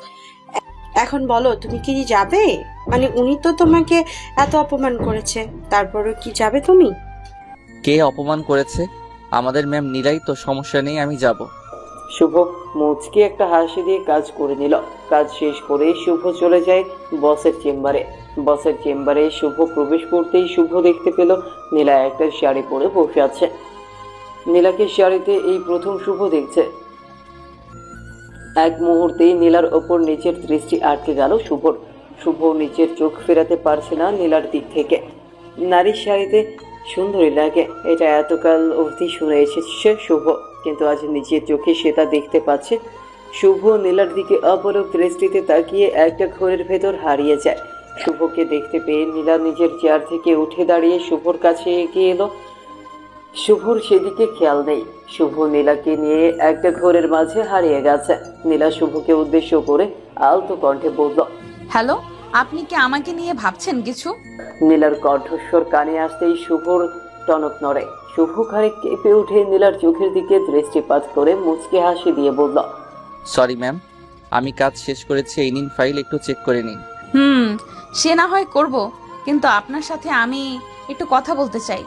এখন বলো, তুমি কি যাবে? মানে উনি তো তোমাকে এত অপমান করেছে, তারপরও কি যাবে তুমি? কে অপমান করেছে? আমাদের ম্যাম নীলাই তো, সমস্যা নেই, আমি যাব। শুভ মুচকে একটা হাসি দিয়ে কাজ করে নিল। কাজ শেষ করে শুভ চলে যায় বসের চেম্বারে। বসের চেম্বারে শুভ প্রবেশ করতেই শুভ দেখতে পেল নীলা একটা শাড়ি পরে বসে আছে। নীলাকে শাড়িতে এই প্রথম শুভ দেখছে। এক মুহূর্তেই নীলার ওপর নিচের দৃষ্টি আটকে গেল শুভর। শুভ নিচের চোখ ফেরাতে পারছে না নীলার দিক থেকে। নারীর শাড়িতে সুন্দরী লাগে, এটা এতকাল অবধি শুনে এসেছে শুভ, কিন্তু আজ নিজের চোখে সেটা দেখতে পাচ্ছে। শুভ নীলার দিকে অপলক দৃষ্টিতে তাকিয়ে একটা ঘোরের ভেতর হারিয়ে যায়। শুভকে দেখতে পেয়ে নীলা নিজের চেয়ার থেকে উঠে দাঁড়িয়ে শুভর কাছে এগিয়ে এলো। শুভর সেদিকে খেয়াল নেই। শুভ নীলাকে নিয়ে একটা ঘোরের মাঝে হারিয়ে গেছে। নীলা শুভকে উদ্দেশ্য করে আলতো কণ্ঠে বলল, হ্যালো, আপনি কি আমাকে নিয়ে ভাবছেন কিছু? নীলার কণ্ঠস্বর কানে আসতেই শুভর টনক নড়ে। শুভ খানিক কেঁপে উঠে নীলার চোখের দিকে দৃষ্টিপাত করে মুচকে হাসি দিয়ে বলল, সরি ম্যাম, আমি কাজ শেষ করেছি, এই নিন ফাইল, একটু চেক করে নিন। সে না হয় করব, কিন্তু আপনার সাথে আমি একটু কথা বলতে চাই।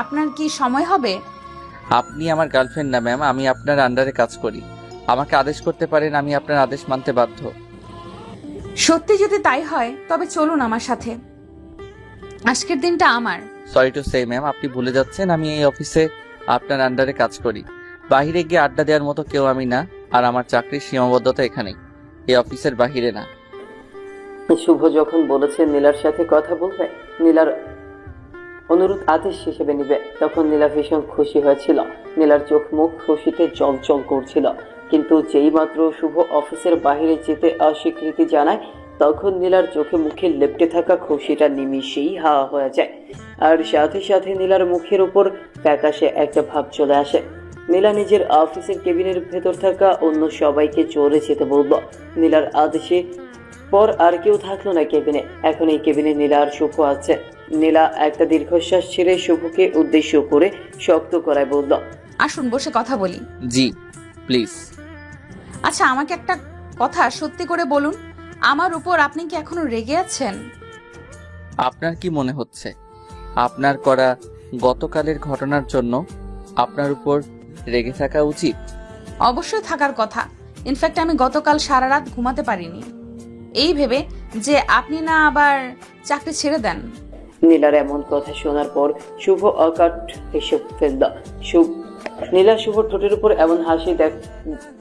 আপনার কি সময় হবে? আপনি আমার গার্লফ্রেন্ড না ম্যাম, আমি আপনার আন্ডারে কাজ করি। আমাকে আদেশ করতে পারেন, আমি আপনার আদেশ মানতে বাধ্য। সত্যি যদি তাই হয় তবে চলুন আমার সাথে। আজকের দিনটা আমার। সরি টু সে ম্যাম, আপনি ভুলে যাচ্ছেন আমি এই অফিসে আপনার আন্ডারে কাজ করি। বাইরে গিয়ে আড্ডা দেওয়ার মতো কেউ আমি না, আর আমার চাকরির সীমাবদ্ধতা এখানেই, এই অফিসের বাহিরে না। শুভ যখন বলেছে নীলার সাথে কথা বলবে, নীলার অনুরোধ আদেশ হিসেবে নিবে, তখন নীলা ভীষণ খুশি হয়েছিল। নীলার চোখ মুখ খুশিতে জলজল করছিল। কিন্তু যেই মাত্র শুভ অফিসের বাইরে যেতে অস্বীকৃতি জানায়, তখন নীলার চোখে মুখে লেপ্টে থাকা খুশিটা নিমিষেই হাওয়া হয়ে যায়। আর সাথে সাথে নীলার মুখের উপর ফ্যাকাশে একটা ভাব চলে আসে। নীলা নিজের অফিসের কেবিনের ভেতর থাকা অন্য সবাইকে চলে যেতে বলল। নীলার আদেশে পর আর কেউ থাকলো না কেবিনে। এখন এই কেবিনে নীলা আর শুভ আছে। নীলা একটা দীর্ঘশ্বাস ছেড়ে শুভকে উদ্দেশ্য করে শক্ত করায় বলল, আসুন বসে কথা বলি। জি প্লিজ। আচ্ছা, আমাকে একটা কথা সত্যি করে বলুন, আমার উপর আপনি কি এখনো রেগে আছেন? আপনার কি মনে হচ্ছে আপনার করা গতকালের ঘটনার জন্য আপনার উপর রেগে থাকা উচিত? অবশ্যই থাকার কথা। ইনফ্যাক্ট আমি গতকাল সারা রাত ঘুমাতে পারিনি, এই ভেবে যে আপনি না আবার চাকরি ছেড়ে দেন। নীলার এমন কথা শোনার পর শুভ অকাট হেসে ফেলল। নীলা শুভর ঠোঁটের উপর এমন হাসি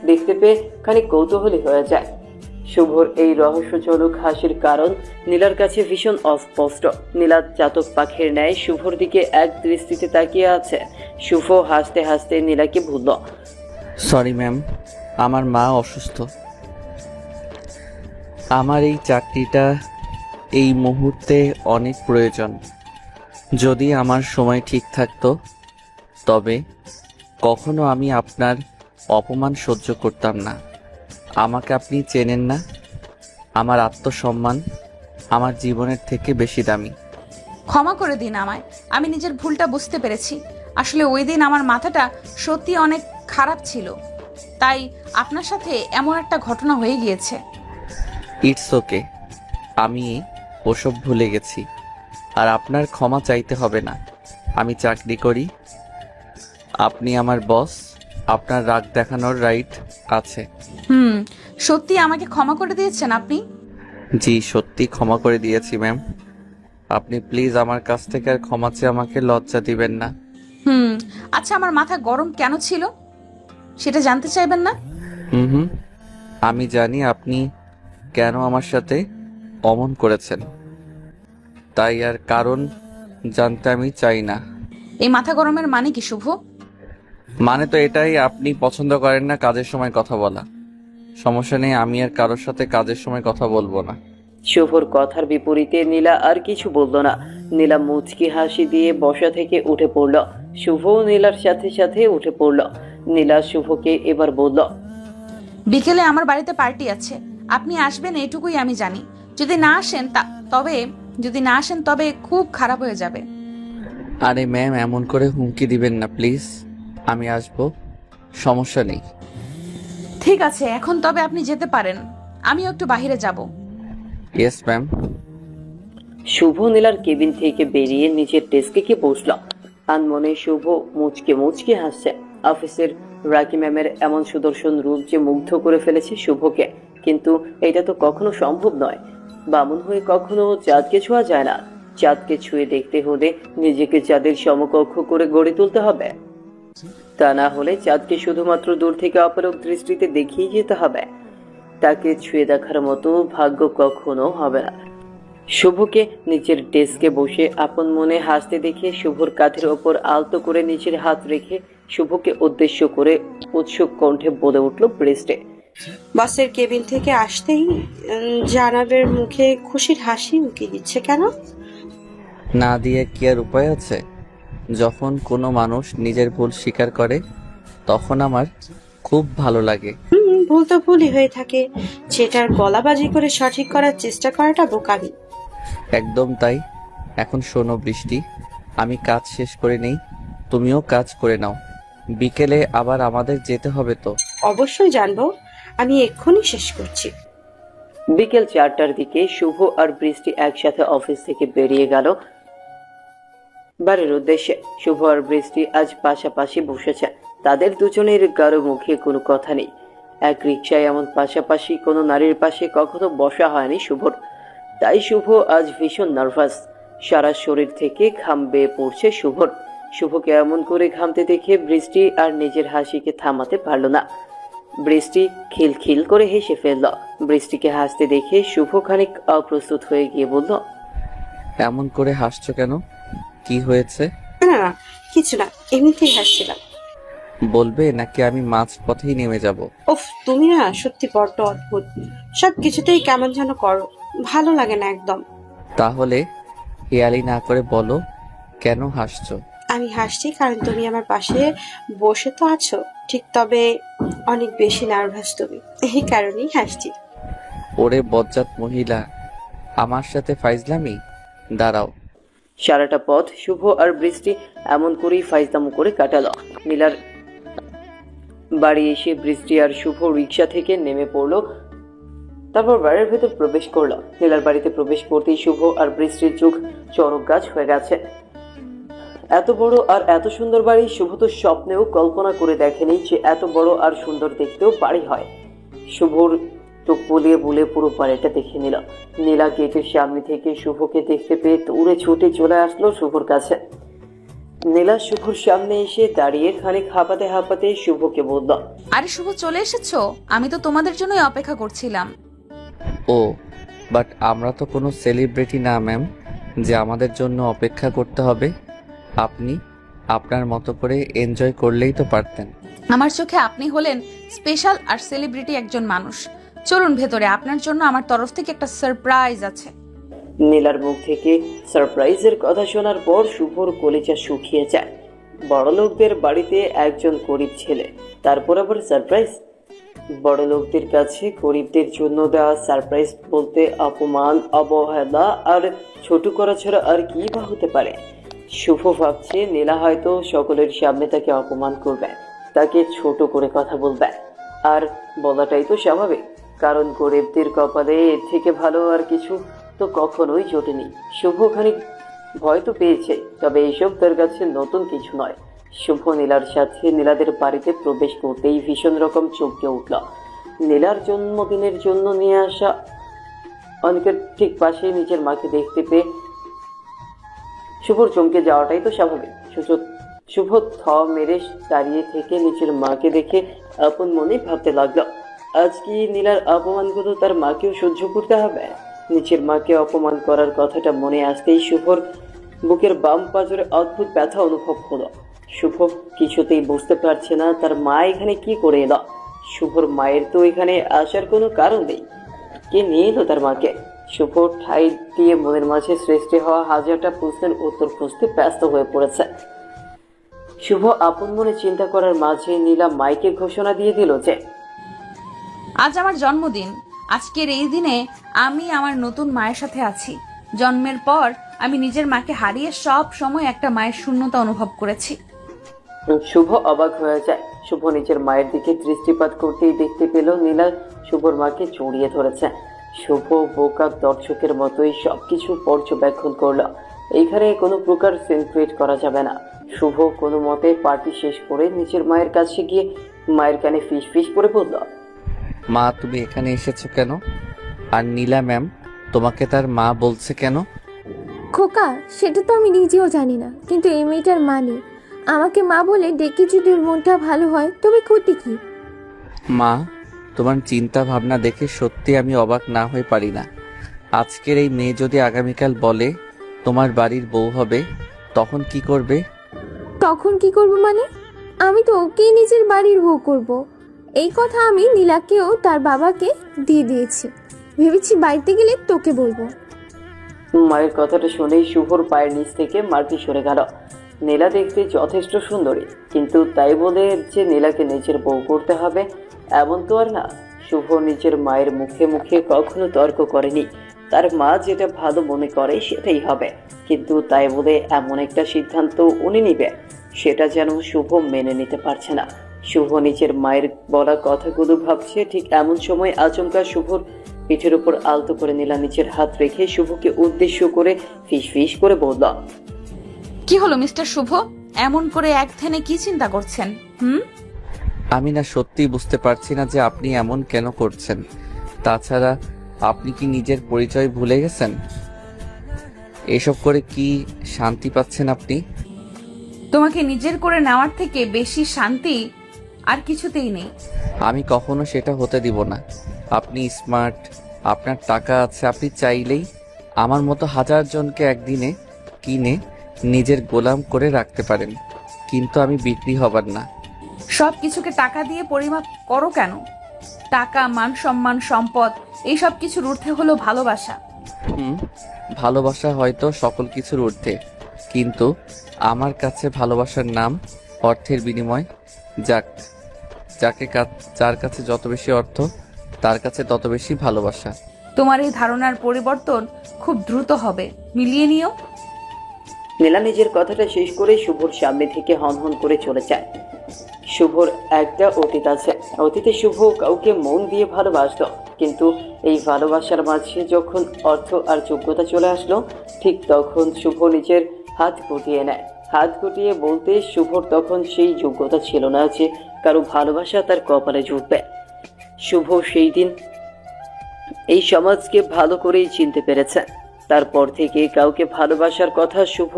দেখতে পেয়ে খানিক কৌতূহলী হয়ে যায়। শুভর এই রহস্যজনক হাসির কারণ নীলার কাছে ভীষণ অস্পষ্ট। নীলা চাতক পাখির ন্যায় শুভর দিকে এক দৃষ্টিতে তাকিয়ে আছে। শুভ হাসতে হাসতে নীলাকে বলল, সরি ম্যাম, আমার মা অসুস্থ। আমার এই চাকরিটা এই মুহূর্তে অনেক প্রয়োজন। যদি আমার সময় ঠিক থাকতো তবে কখনো আমি আপনার অপমান সহ্য করতাম না। আমাকে আপনি চেনেন না, আমার আত্মসম্মান আমার জীবনের থেকে বেশি দামি। ক্ষমা করে দিন আমায়, আমি নিজের ভুলটা বুঝতে পেরেছি। আসলে ওই দিন আমার মাথাটা সত্যি অনেক খারাপ ছিল, তাই আপনার সাথে এমন একটা ঘটনা হয়ে গিয়েছে। ইটস ওকে, আমি ওসব ভুলে গেছি, আর আপনার ক্ষমা চাইতে হবে না। আমি চাকরি করি, আপনি আমার বস, আপনার রাগ দেখানোর রাইট আছে। সত্যি আমাকে ক্ষমা করে দিয়েছেন আপনি? জি সত্যি ক্ষমা করে দিয়েছি ম্যাম। আপনি প্লিজ আমার কাছ থেকে আর ক্ষমা চেয়ে আমাকে লজ্জা দিবেন না। আচ্ছা, আমার মাথা গরম কেন ছিল সেটা জানতে চাইবেন না? হুম, আমি জানি আপনি কেন আমার সাথে অমন করেছেন, তাই আর কারণ জানতে আমি চাই না। এই মাথা গরমের মানে কি শুভ? মানে তো এটাই, আপনি পছন্দ করেন না কাজের সময় কথা বলা। সমস্যা নেই, আমি আর কারোর সাথে কাজের সময় কথা বলবো না। শুভর কথার বিপরীতে নীলা আর কিছু বলল না। নীলা মুচকি হাসি দিয়ে বসা থেকে উঠে পড়ল। শুভও নীলার সাথে সাথে উঠে পড়ল। নীলা শুভকে এবার বলল, বিকেলে আমার বাড়িতে পার্টি আছে, আপনি আসবেন এটুকুই আমি জানি। যদি না আসেন তবে খুব খারাপ হয়ে যাবে। আরে ম্যাম, এমন করে হুমকি দিবেন না প্লিজ। আমি আসবো, সমস্যা নেই। ঠিক আছে, এখন তবে আপনি যেতে পারেন, আমিও একটু বাইরে যাব। Yes ma'am. শুভ নীলার কেবিন থেকে বেরিয়ে নিচের ডেস্কে গিয়ে বসল। আনমনে শুভ মুচকে মুচকে হাসছে। অফিসের রাকি ম্যামের এমন সুদর্শন রূপ যে মুগ্ধ করে ফেলেছে শুভকে, কিন্তু এটা তো কখনো সম্ভব নয়। বামুন হয়ে কখনো চাঁদকে ছোঁয়া যায় না। চাঁদকে ছুঁয়ে দেখতে হলে নিজেকে চাঁদের সমকক্ষ করে গড়ে তুলতে হবে। তা না হলে চাঁদকে শুধুমাত্র দূর থেকে অপলক দৃষ্টিতে দেখিয়ে যেতে হবে। তাকে ছুঁয়ে দেখার মতো ভাগ্য কখনো হবে না। শুভকে নিচের ডেস্কে বসে আপন মনে হাসতে দেখে শুভর কাঁধের ওপর আলতো করে নিচের হাত রেখে শুভকে উদ্দেশ্য করে উৎসুক কণ্ঠে বলে উঠল ব্রেস্টে, বসের কেবিন থেকে আসতেই জানাবের মুখে খুশির হাসি উকি দিচ্ছে কেন? না দিয়ে কি আর উপায় আছে? যখন কোনো মানুষ নিজের ভুল স্বীকার করে তখন আমার খুব ভালো লাগে। ভুল তো ভুলই হয়ে থাকে, সেটার গলাবাজি করে সঠিক করার চেষ্টা করাটা বোকামি। একদম তাই। এখন শোনো বৃষ্টি, আমি কাজ শেষ করে নেই, তুমিও কাজ করে নাও। বিকেলে আবার আমাদের যেতে হবে তো। অবশ্যই জানবো, আমি এক্ষুনি শেষ করছি। বিকেল 4টার দিকে শুভ আর বৃষ্টি একসাথে অফিস থেকে বেরিয়ে গেল বাড়ির উদ্দেশ্যে। শুভ আর বৃষ্টি আজ পাশাপাশি বসেছে। তাদের দুজনের কারো মুখে কোনো কথা নেই। এক রিকশায় এমন পাশাপাশি কোনো নারীর পাশে কখনো বসা হয়নি শুভর। তাই শুভ আজ ভীষণ নার্ভাস। সারা শরীর থেকে ঘাম বেয়ে পড়ছে শুভর। শুভকে এমন করে ঘামতে দেখে বৃষ্টি আর নিজের হাসিকে থামাতে পারল না। বৃষ্টি খিলখিল করে হেসে ফেলল। বৃষ্টিকে হাসতে দেখে শুভ খানিক অপ্রস্তুত হয়ে গিয়ে বলল, এমন করে হাসছো কেন? কি হয়েছে? না না, কিছু না, এমনিতেই হাসছিলাম। বলবে নাকি আমি মাঝ পথেই নেমে যাব? ওফ, তুমি না সত্যি বড্ড অদ্ভুত। সব কিছুতেই কেমন যেন করো, ভালো লাগে না একদম। তাহলে হেয়ালি না করে বলো, কেন হাসছো? আমি হাসছি কারণ তুমি আমার পাশে বসে তো আছো ঠিক, তবে অনেক বেশি নার্ভাস তুমি, এই কারণেই হাসছি। ওরে বজ্জাত মহিলা, আমার সাথে ফাইজলামি? দাঁড়াও। সারাটা পথ শুভ আর বৃষ্টি এমন করেই ফাইজলামো করে কাটালো। নীলার বাড়ি এসে বৃষ্টি আর শুভ রিক্সা থেকে নেমে পড়লো। তারপর বাড়ির ভেতর প্রবেশ করলো। নীলার বাড়িতে প্রবেশ করতেই শুভ আর বৃষ্টির চোখ চড়ক গাছ হয়ে গেছে। এত বড় আর এত সুন্দর বাড়ি শুভ তো স্বপ্নেও কল্পনা করে দেখেনি যে এত বড় আর সুন্দর দেখতেও বাড়ি হয়। শুভর চোখ বুলিয়ে বুলিয়ে পুরো বাড়িটা দেখে নিল। নীলা গেটের সামনে থেকে শুভকে দেখতে পেয়ে দৌড়ে ছুটে চলে আসলো শুভর কাছে। নীলা শুভর সামনে এসে দাঁড়িয়ে খানিক হাঁপাতে হাঁপাতে শুভকে বলল, আরে শুভ, চলে এসেছো? আমি তো তোমাদের জন্যই অপেক্ষা করছিলাম। ও, বাট আমরা তো কোনো সেলিব্রিটি না ম্যাম, যে আমাদের জন্য অপেক্ষা করতে হবে। আপনি আপনার মতো করে এনজয় করলেই তো পারতেন। আমার চোখে আপনি হলেন স্পেশাল আর সেলিব্রিটি একজন মানুষ। চলুন ভেতরে, আপনার জন্য আমার তরফ থেকে একটা সারপ্রাইজ আছে। নীলার মুখ থেকে সারপ্রাইজের কথা শোনার পর শুভর কলিজা শুকিয়ে যায়। বড় লোকদের বাড়িতে একজন গরিব ছেলে, তারপর আবার সারপ্রাইজ। বড় লোকদের কাছে গরিবদের জন্য দেওয়া সারপ্রাইজ বলতে অপমান, অবহেলা আর ছোট করা ছাড়া আর কি বা হতে পারে। শুভ ভাবছে নীলা হয়তো সকলের সামনে তাকে অপমান করবে, তাকে ছোট করে কথা বলবে। আর বলাটাই তো স্বাভাবিক, কারণ গরিবদের কপালে এর থেকে ভালো আর কিছু তো কখনোই জোটেনি। শুভ খানিক ভয় তো পেয়েছে, তবে এইসব তার কাছে নতুন কিছু নয়। শুভ নীলার সাথে নীলাদের বাড়িতে প্রবেশ করতেই ভীষণ রকম চমকে উঠল। নীলার জন্মদিনের জন্য নিয়ে আসা অনেকের ঠিক পাশে নিজের মাকে দেখতে পেয়ে শুভর চমকে যাওয়াটাই তো স্বাভাবিক। শুভ থ মেরে দাঁড়িয়ে থেকে নিজের মাকে দেখে আপন মনে ভাবতে লাগলো, আজ কি নীলার অপমানগুলো তার মাকেও সহ্য করতে হবে? নিজের মাকে অপমান করার কথাটা মনে আসতেই শুভর বুকের বাম পাঁজরে অদ্ভুত ব্যথা অনুভব হলো। শুভ কিছুতেই বুঝতে পারছে না তার মা এখানে কি করে এলো। শুভর মায়ের তো এখানে আসার কোনো কারণ নেই। কে নিয়ে এলো তার মাকে? শুভ ঠাই দিয়ে মনের মাঝে সৃষ্টি হওয়া হাজারটা প্রশ্নের উত্তর খুঁজতে ব্যস্ত হয়ে পড়েছে। শুভ আপন মনে চিন্তা করার মাঝে নীলা মাইকে ঘোষণা দিয়ে দিল যে আজ আমার জন্মদিন। আজকের এই দিনে আমি আমার নতুন মায়ের সাথে আছি। জন্মের পর আমি নিজের মাকে হারিয়ে সব সময় একটা মায়ের শূন্যতা অনুভব করেছি। শুভ অবাক হয়ে যায়। শুভ নিজের মায়ের দিকে দৃষ্টিপাত করতেই দেখতে পেল নীলা শুভর মাকে জড়িয়ে ধরেছে। শুভ বোকা দর্শকের মতোই সবকিছু পর্যবেক্ষণ করলো। এইখানে কোনো প্রকার সিন ক্রিয়েট করা যাবে না। শুভ কোনো মতে পার্টি শেষ করে নিজের মায়ের কাছে গিয়ে মায়ের কানে ফিস ফিস করে বলল, মা তুমি এখানে এসেছো কেন? আর নীলা ম্যাম তোমাকে তার মা বলছে কেন? খোকা, সেটা তো আমি নিজেও জানি না, কিন্তু এই মেয়েটার মানে আমাকে মা বলে ডেকে যদি ওর মনটা ভালো হয় তবে ক্ষতি কি? মা তোমার চিন্তা ভাবনা দেখে সত্যি আমি অবাক না হয়ে পারি না। আজকের এই মেয়ে যদি আগামীকাল বলে তোমার বাড়ির বউ হবে, তখন কি করবে? তখন কি করব মানে? আমি তো ওকেই নিজের বাড়ির বউ করব। এই কথা আমি নীলাকেও তার বাবাকে দিয়ে দিয়েছি। ভেবেছি বাড়িতে গেলে তোকে বলবো। মায়ের কথাটা শুনেই শুভর পায়ের নিচ থেকে মাটি সরে গেল। নীলা দেখতে যথেষ্ট সুন্দরী, কিন্তু তাই বলে যে নীলাকে নিজের বউ করতে হবে এমন তো আর না। শুভ নিজের মায়ের মুখে মুখে কখনো তর্ক করেনি। তার মা যেটা ভালো মনে করে সেটাই হবে, কিন্তু তাই বলে এমন একটা সিদ্ধান্ত উনি নিবে সেটা যেন শুভ মেনে নিতে পারছে না। শুভ নিজের মায়ের বলা কথাগুলো ভাবছে, ঠিক এমন সময় আচমকা শুভর পিঠের উপর আলতো করে নীলা নিজের হাত রেখে শুভকে উদ্দেশ্য করে ফিস ফিস করে বলল, কি হলো মিস্টার শুভ? এমন করে এক ধ্যানে কি চিন্তা করছেন? আমি না সত্যি বুঝতে পারছি না যে আপনি এমন কেন করছেন। তাছাড়া আপনি কি নিজের পরিচয় ভুলে গেছেন? এসব করে কি শান্তি পাচ্ছেন আপনি? তোমাকে নিজের করে নেওয়ার থেকে বেশি শান্তি আর কিছুতেই নেই। আমি কখনো সেটা হতে দিব না। আপনি স্মার্ট, আপনার টাকা আছে, আপনি চাইলেই আমার মতো হাজার জনকে একদিনে কিনে নিজের গোলাম করে রাখতে পারেন, কিন্তু আমি বিক্রি হবার না। সব কিছুকে টাকা দিয়ে পরিমাপ করো কেন? টাকা, মান সম্মান, সম্পদ এইসব কিছুর ঊর্ধ্বে হলো ভালোবাসা। ভালোবাসা হয়তো সকল কিছুর ঊর্ধ্বে, কিন্তু আমার কাছে ভালোবাসার নাম অর্থের বিনিময়। যার কাছে যত বেশি অর্থ তার কাছে তত বেশি ভালোবাসা। তোমার এই ধারণার পরিবর্তন খুব দ্রুত হবে, মিলিয়ে নিও। নীলা নিজের কথাটা শেষ করে শুভর সামনে থেকে হনহন করে চলে যায়। শুভর একটা অতীত আছে। অতীতে শুভ কাউকে মন দিয়ে ভালোবাসতো, কিন্তু এই ভালোবাসার মাঝে যখন অর্থ আর যোগ্যতা চলে আসলো, ঠিক তখন শুভ নিজের হাত গুটিয়ে নেয়। হাত গুটিয়ে বলতে শুভর তখন সেই যোগ্যতা ছিল না যে কারো ভালোবাসা তার কপালে জুটবে। শুভ সেই দিন এই সমাজকে ভালো করেই চিনতে পেরেছে। তারপর থেকে কাউকে ভালোবাসার কথা শুভ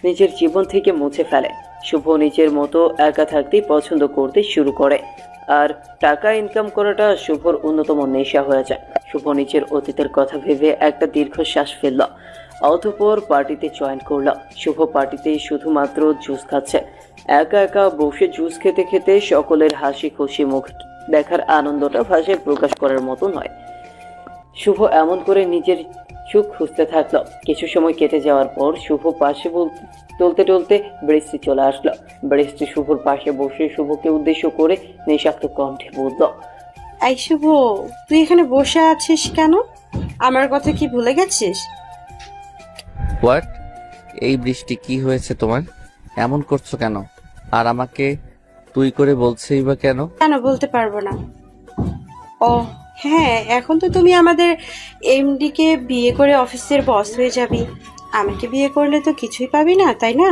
নিজের জীবন থেকে মুছে ফেলে। শুভ নিজের মতো একা থাকতেই পছন্দ করতে শুরু করে, আর টাকা ইনকাম করাটা শুভর অন্যতম নেশা হয়ে যায়। শুভ নিজের অতীতের কথা ভেবে একটা দীর্ঘশ্বাস ফেলল, অতঃপর পার্টিতে জয়েন করল। শুভ পার্টিতে শুধুমাত্র জুস খাচ্ছে। একা একা বসে জুস খেতে খেতে সকলের হাসি খুশি মুখ দেখার আনন্দটা ভাষায় প্রকাশ করার মতো নয়। শুভ এমন করে নিজের সুখ খুঁজতে থাকলো। কিছু সময় কেটে যাওয়ার পর শুভ পাশে টলতে টলতে বৃষ্টি চলে আসলো। বৃষ্টি শুভর পাশে বসে শুভকে উদ্দেশ্য করে নিঃশব্দ কণ্ঠে বলল, এই শুভ, তুই এখানে বসে আছিস কেন? আমার কথা কি ভুলে গেছিস? হোয়াট? এই বৃষ্টি কি হয়েছে তোমার? এমন করছো কেন? আর আমাকে তুই করে বলছেই বা কেন? কেন বলতে পারবো না? ও হ্যাঁ, এখন তো তুমি আমাদের এমডি কে বিয়ে করে অফিসের বস হয়ে যাবি। আমাকে বিয়ে করলে তো কিছুই পাবি না, তাই না?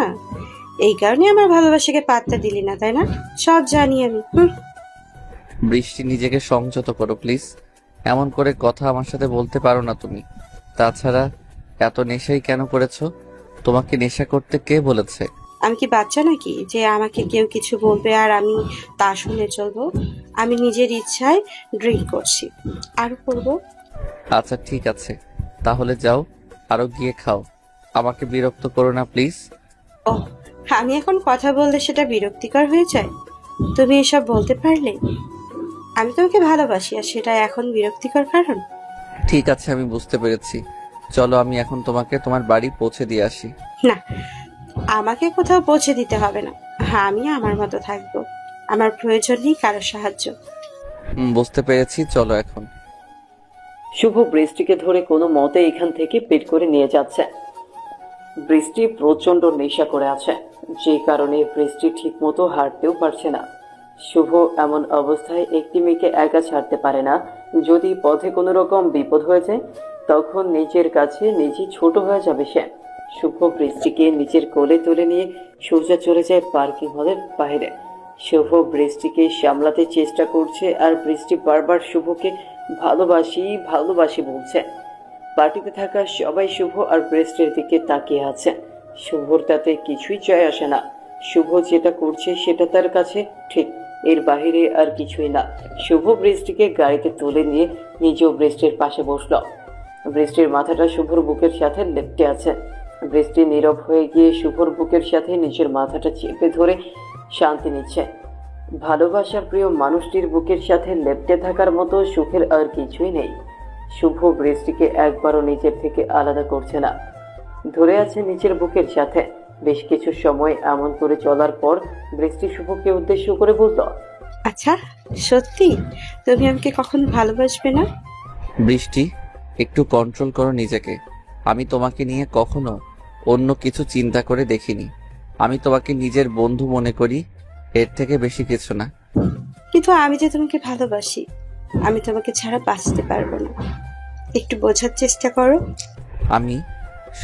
এই কারণে আমার ভালোবাসাকে পাত্তা দিলি না, তাই না? সব জানি আমি। বৃষ্টি, নিজেকে সংযত করো প্লিজ। এমন করে কথা আমার সাথে বলতে পারো না তুমি। তাছাড়া এত নেশাই কেন করেছো? তোমাকে নেশা করতে কে বলেছে? আমি কি বাচ্চা নাকি যে আমাকে কেউ কিছু বলবে আর আমি তা শুনে চলবো? আমি নিজের ইচ্ছায় ড্রিঙ্ক করছি, আরো করবো। আচ্ছা ঠিক আছে, তাহলে যাও, আরো গিয়ে খাও। আমাকে বিরক্ত করো না প্লিজ। ও, আমি এখন কথা বললে সেটা বিরক্তিকর হয়ে যায়? তুমি এসব বলতে পারলে? আমি তোমাকে ভালোবাসি আর সেটা এখন বিরক্তিকর কারণ? ঠিক আছে, আমি বুঝতে পেরেছি। চলো, আমি এখন তোমাকে তোমার বাড়ি পৌঁছে দিয়ে আসি। না, আমাকে কোথাও পৌঁছে দিতে হবে না। হ্যাঁ, আমি আমার মতো থাকবো। আমার প্রয়োজন নেই কারো সাহায্য। বুঝতে পেরেছি, চলো এখন। শুভ বৃষ্টিকে ধরে কোনো মতে এখান থেকে বের করে নিয়ে যাচ্ছে। বৃষ্টি প্রচন্ড নেশা করে আছে, যে কারণে বৃষ্টি ঠিক মতো হাঁটতেও পারছে না। শুভ এমন অবস্থায় একটি মেয়েকে একা ছাড়তে পারে না। যদি পথে কোনো রকম বিপদ হয়ে যায় তখন নিজের কাছে নিজেই ছোট হয়ে যাবে সে। শুভ বৃষ্টিকে নিজের কোলে তুলে নিয়ে সোজা চলে যায় পার্কিং হলের বাইরে। শুভ বৃষ্টিকে সামলাতে চেষ্টা করছে আর বৃষ্টি বারবার শুভকে ভালোবাসি ভালোবাসি বলছে। পার্টিতে থাকা সবাই শুভ আর বৃষ্টির দিকে তাকিয়ে আছে। শুভর তাতে কিছুই যায় আসে না। শুভ যেটা করছে সেটা তার কাছে ঠিক, এর বাইরে আর কিছুই না। শুভ বৃষ্টিকে গাড়িতে তুলে নিয়ে নিজেও বৃষ্টির পাশে বসলো। বৃষ্টির মাথাটা শুভর বুকের সাথে লেপ্টে আছে। বৃষ্টি নীরব হয়ে গিয়ে শুভর বুকের সাথে নিজের মাথাটা চেপে ধরে শান্তি নিচ্ছে। ভালোবাসার প্রিয় মানুষটির বুকের সাথে লেপ্টে থাকার মতো সুখের আর কিছুই নেই। শুভ বৃষ্টিকে একবারও নিজের থেকে আলাদা করছে না, ধরে আছে নিজের বুকের সাথে। বেশ কিছু সময় এমন করে চলার পর বৃষ্টি শুভকে উদ্দেশ্য করে বলল, আচ্ছা, সত্যি তুমি আমাকে কখনো ভালোবাসবে না? বৃষ্টি, একটু কন্ট্রোল করো নিজেকে। আমি তোমাকে নিয়ে কখনো অন্য কিছু চিন্তা করে দেখিনি। আমি তোমাকে নিজের বন্ধু মনে করি, এর থেকে বেশি কিছু না। কিন্তু আমি যে তোমাকে ভালোবাসি, আমি তোমাকে ছাড়া বাঁচতে পারবো না। একটু বোঝার চেষ্টা করো। আমি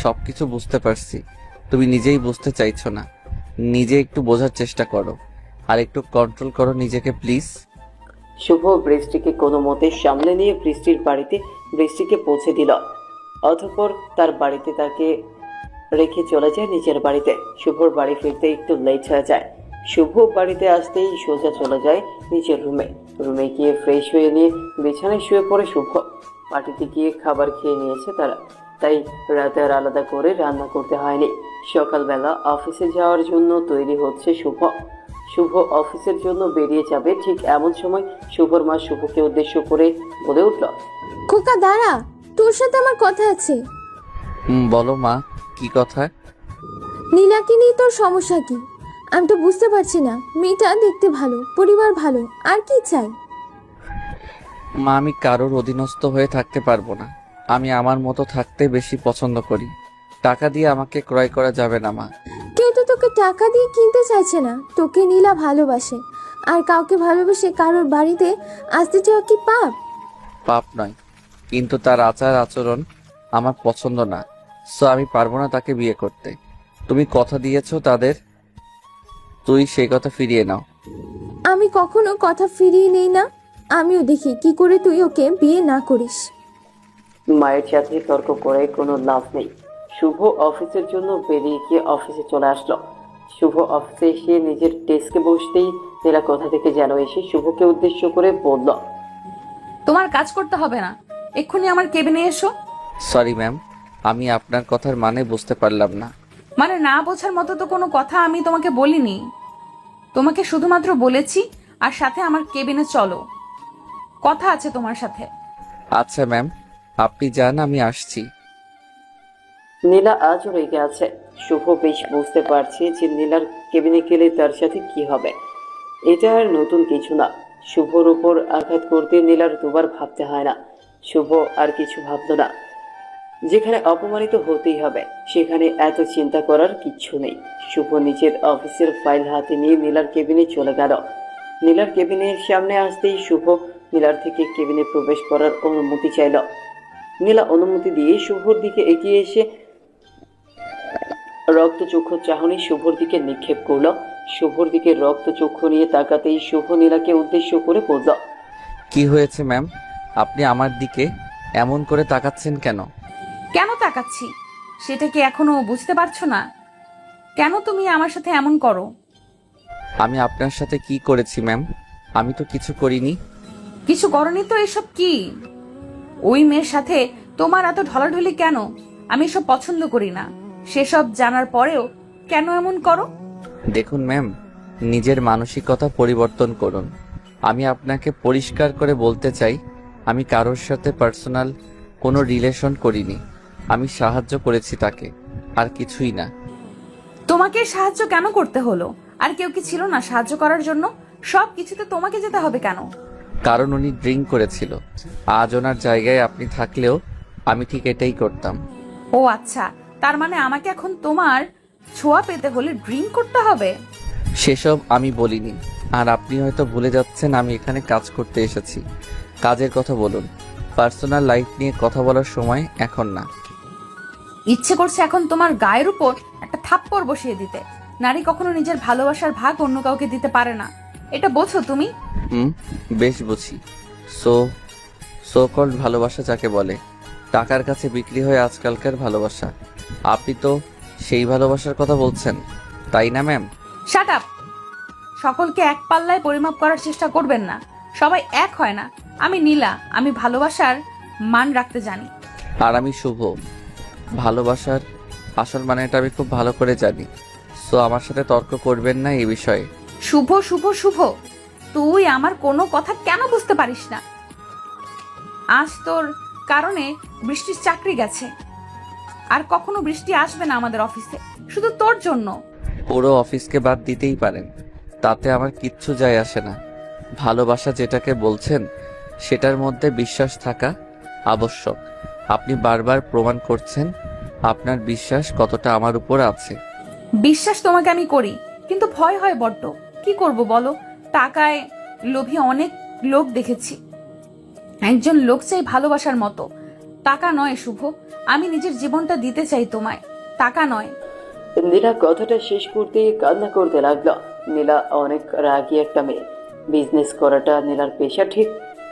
সবকিছু বুঝতে পারছি, তুমি নিজেই বুঝতে চাইছো না। নিজে একটু বোঝার চেষ্টা করো আর একটু কন্ট্রোল করো নিজেকে প্লিজ। শুভ বৃষ্টিকে কোনো মতে সামলে নিয়ে বৃষ্টির বাড়িতে বৃষ্টিকে পৌঁছে দিল। অতঃপর তার বাড়িতে তাকে রেখে চলে যায় নিজের বাড়িতে। শুভর বাড়ি ফিরতে একটু লেট হয়ে যায়। শুভ বাড়িতে আসতেই সোজা চলে যায় নিজের রুমে। রুমে গিয়ে ফ্রেশ হয়ে নিয়ে বিছানায় শুয়ে পড়ে শুভ। পার্টিতে গিয়ে খাবার খেয়ে নিয়েছে তারা, তাই রাতে আর আলাদা করে রান্না করতে হয়নি। সকালবেলা অফিসে যাওয়ার জন্য তৈরি হচ্ছে শুভ। শুভ অফিসের জন্য বেরিয়ে যাবে, ঠিক এমন সময় শুভর মা শুভকে উদ্দেশ্য করে বলে উঠল, খোকা দাঁড়া, তোর সাথে আমার কথা আছে। বলো মা, কি কথা? নীলাকে নিয়ে তোর সমস্যা কি? আমি তো বুঝতে পারছি না। মেয়েটা দেখতে ভালো, পরিবার ভালো, আর কি চাই? মা, আমি কারোর অধীনস্থ হয়ে থাকতে পারবো না। আমি আমার মতো থাকতে বেশি পছন্দ করি। টাকা দিয়ে আমাকে ক্রয় করা যাবে না মা। কেউ তো তোকে টাকা দিয়ে কিনতে চাইছে না। তোকে নীলা ভালোবাসে, আর কাউকে ভালোবেসে কারোর বাড়িতে আসতে চাওয়া কি পাপ? পাপ নয়, কিন্তু তার আচার আচরণ আমার পছন্দ না। সো আমি পারবো না তাকে বিয়ে করতে। তুমি কথা দিয়েছো তাদের, তুই সেই কথা ফিরিয়ে নাও। আমি কখনো কথা ফিরিয়ে নেই না। আমিও দেখি কি করে তুই ওকে বিয়ে না করিস। মায়ের সাথে তর্ক করে কোনো লাভ নেই। শুভ অফিসের জন্য বেরিয়ে গিয়ে অফিসে চলে আসলো। শুভ অফিসে এসে নিজের ডেস্কে বসতেই নীলা কোথা থেকে যেন এসে শুভকে উদ্দেশ্য করে বলল, তোমার কাজ করতে হবে না, এক্ষুনি আমার কেবিনে এসো। সরি ম্যাম, আমি আপনার কথার মানে বুঝতে পারলাম না। মানে না বোঝার মতো তো কোনো কথা আমি তোমাকে বলিনি। তোমাকে শুধুমাত্র বলেছি আর সাথে আমার কেবিনে চলো, কথা আছে তোমার সাথে। আচ্ছা ম্যাম, আপনি যান, আমি আসছি। নীলা আজও রেগে আছে। শুভ বেশ বুঝতে পারছে যে নীলার কেবিনে গেলে তার সাথে কি হবে। এটা আর নতুন কিছু না। শুভর উপর আঘাত করতে নীলার দুবার ভাবতে হয় না। শুভ আর কিছু ভাবল না। যেখানে অপমানিত হতেই হবে সেখানে এত চিন্তা করার কিচ্ছু নেই। শুভ নিজের অফিসের ফাইল হাতে নিয়ে নীলার কেবিনে চলে গেল। নীলার কেবিনের সামনে আসতেই শুভ নীলার থেকে কেবিনে প্রবেশ করার অনুমতি চাইল। নীলা অনুমতি দিয়ে শুভর দিকে এগিয়ে এসে রক্তচক্ষু চাহনি শুভর দিকে নিক্ষেপ করল। শুভর দিকে রক্তচক্ষু নিয়ে তাকাতেই শুভ নীলাকে উদ্দেশ্য করে বলল, কি হয়েছে ম্যাম, আপনি আমার দিকে এমন করে তাকাচ্ছেন কেন? কেন তাকাচ্ছি সেটা কি এখনো বুঝতে পারছো না? কেন তুমি আমার সাথে এমন করো? আমি আপনার সাথে কি করেছি ম্যাম? আমি তো কিছু করিনি। কিছু করনি তো এসব কি? ওই মেয়ের সাথে তোমার এত ঢলাঢলি কেন? আমি এসব পছন্দ করি না। সেসব জানার পরেও কেন এমন করো? দেখুন ম্যাম, নিজের মানসিকতা পরিবর্তন করুন। আমি আপনাকে পরিষ্কার করে বলতে চাই, আমি কারোর সাথে পার্সোনাল কোনো রিলেশন করিনি। আমি সাহায্য করেছি তাকে, আর কিছুই না। তোমাকে সাহায্য কেন করতে হলো? আর কেউ কি ছিল না সাহায্য করার জন্য? সব কিছুতে তোমাকে যেতে হবে কেন? কারণ উনি ড্রিঙ্ক করেছিল। আজ ওনার জায়গায় আপনি থাকলেও আমি ঠিক এটাই করতাম। ও আচ্ছা, তার মানে আমাকে এখন তোমার ছোঁয়া পেতে হলে ড্রিঙ্ক করতে হবে? সেসব আমি বলিনি। আর আপনি হয়তো ভুলে যাচ্ছেন আমি এখানে কাজ করতে এসেছি। কাজের কথা বলুন, পার্সোনাল লাইফ নিয়ে কথা বলার সময় এখন না। ইচ্ছে করছে এখন তোমার গায়ের উপর একটা থাপ্পড় বসিয়ে দিতে। নারী কখনো নিজের ভালোবাসার ভাগ অন্য কাউকে দিতে পারে না, এটা বোঝো তুমি? বেশ বুঝি। সো সো কল্ড ভালোবাসা যাকে বলে, টাকার কাছে বিক্রি হয় আজকালকার ভালোবাসা। আপনি তো সেই ভালোবাসার কথা বলছেন, তাই না ম্যাম? Shut up! সকলকে এক পাল্লায় পরিমাপ করার চেষ্টা করবেন না। সবাই এক হয় না। আমি নীলা, আমি ভালোবাসার মান রাখতে জানি। আর আমি শুভ। ভালোবাসার আসল মানেটা আমি খুব ভালো করে জানি। সো আমার সাথে তর্ক করবেন না এই বিষয়ে। শুভ শুভ শুভ, তুই আমার কোনো কথা কেন বুঝতে পারিস না? আজ তোর কারণে বৃষ্টির চাকরি গেছে, আর কখনো বৃষ্টি আসবে না আমাদের অফিসে, শুধু তোর জন্য। পুরো অফিসকে বাদ দিতেই পারেন, তাতে আমার কিচ্ছু যায় আসে না। ভালোবাসা যেটাকে বলছেন সেটার মধ্যে বিশ্বাস থাকা আবশ্যক। আপনি বারবার প্রমাণ করছেন আপনার বিশ্বাস কতটা আমার উপর আছে। বিশ্বাস তোমাকে আমি করি, কিন্তু ভয় হয় বড্ড। কি করব বলো? টাকায় লোভী অনেক লোক দেখেছি। একজন লোক চাই ভালোবাসার মতো, টাকা নয় শুভ। আমি নিজের জীবনটা দিতে চাই তোমায়, টাকা নয়। নীলা কথাটা শেষ করতে কান্না করতে লাগলো। নীলা অনেক রাগী একটা মেয়ে। বিজনেস করাটা নীলার পেশা ঠিক।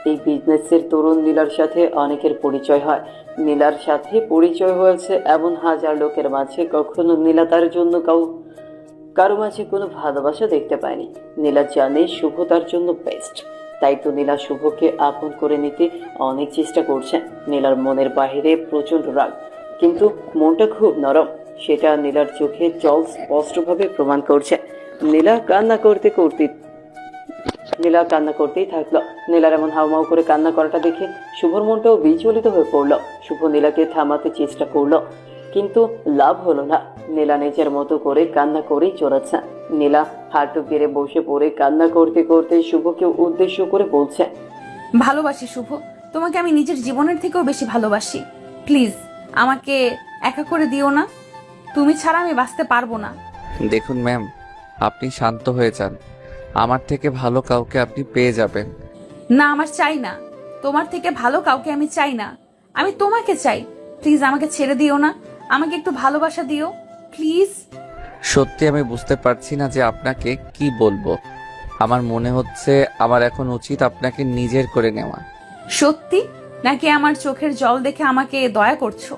এই বিজনেসের তরুণ নীলার সাথে অনেকের পরিচয় হয়। নীলার সাথে পরিচয় হয়েছে এমন হাজার লোকের মাঝে কখনো নীলা তার জন্য কারো মাঝে কোনো ভালোবাসা দেখতে পায়নি। নীলা জানে শুভ তার জন্য বেস্ট, তাই তো নীলা শুভকে আপন করে নিতে অনেক চেষ্টা করছে। নীলার মনের বাহিরে প্রচন্ড রাগ, কিন্তু মনটা খুব নরম। সেটা নীলার চোখে জল স্পষ্টভাবে প্রমাণ করছে। নীলা কান্না করতেই থাকলো। নীলার এমন হাউমাউ করে কান্না করাটা দেখে শুভর মনটাও বিচলিত হয়ে পড়লো। শুভ নীলাকে থামাতে চেষ্টা করলো, কিন্তু লাভ হলো না। নীলা নিজের মতো করে কান্না করেই চলেছে। নীলা হাঁটু গেড়ে বসে পড়ে কান্না করতে করতে শুভকে উদ্দেশ্য করে বলছে, ভালোবাসি শুভ, তোমাকে আমি নিজের জীবনের থেকেও বেশি ভালোবাসি। প্লিজ আমাকে একা করে দিও না, তুমি ছাড়া আমি বাঁচতে পারবো না। দেখুন ম্যাম, আপনি শান্ত হয়ে যান। আমার থেকে ভালো কাউকে আপনি পেয়ে যাবেন। না, আমার চাই না। তোমার থেকে ভালো কাউকে আমি চাই না, আমি তোমাকে চাই। প্লিজ আমাকে ছেড়ে দিও না, আমাকে একটু ভালোবাসা দিও প্লিজ। সত্যি আমি বুঝতে পারছি না যে আপনাকে কি বলবো। আমার মনে হচ্ছে আমার এখন উচিত আপনাকে নিজের করে নেওয়া। সত্যি নাকি আমার চোখের জল দেখে আমাকে দয়া করছো?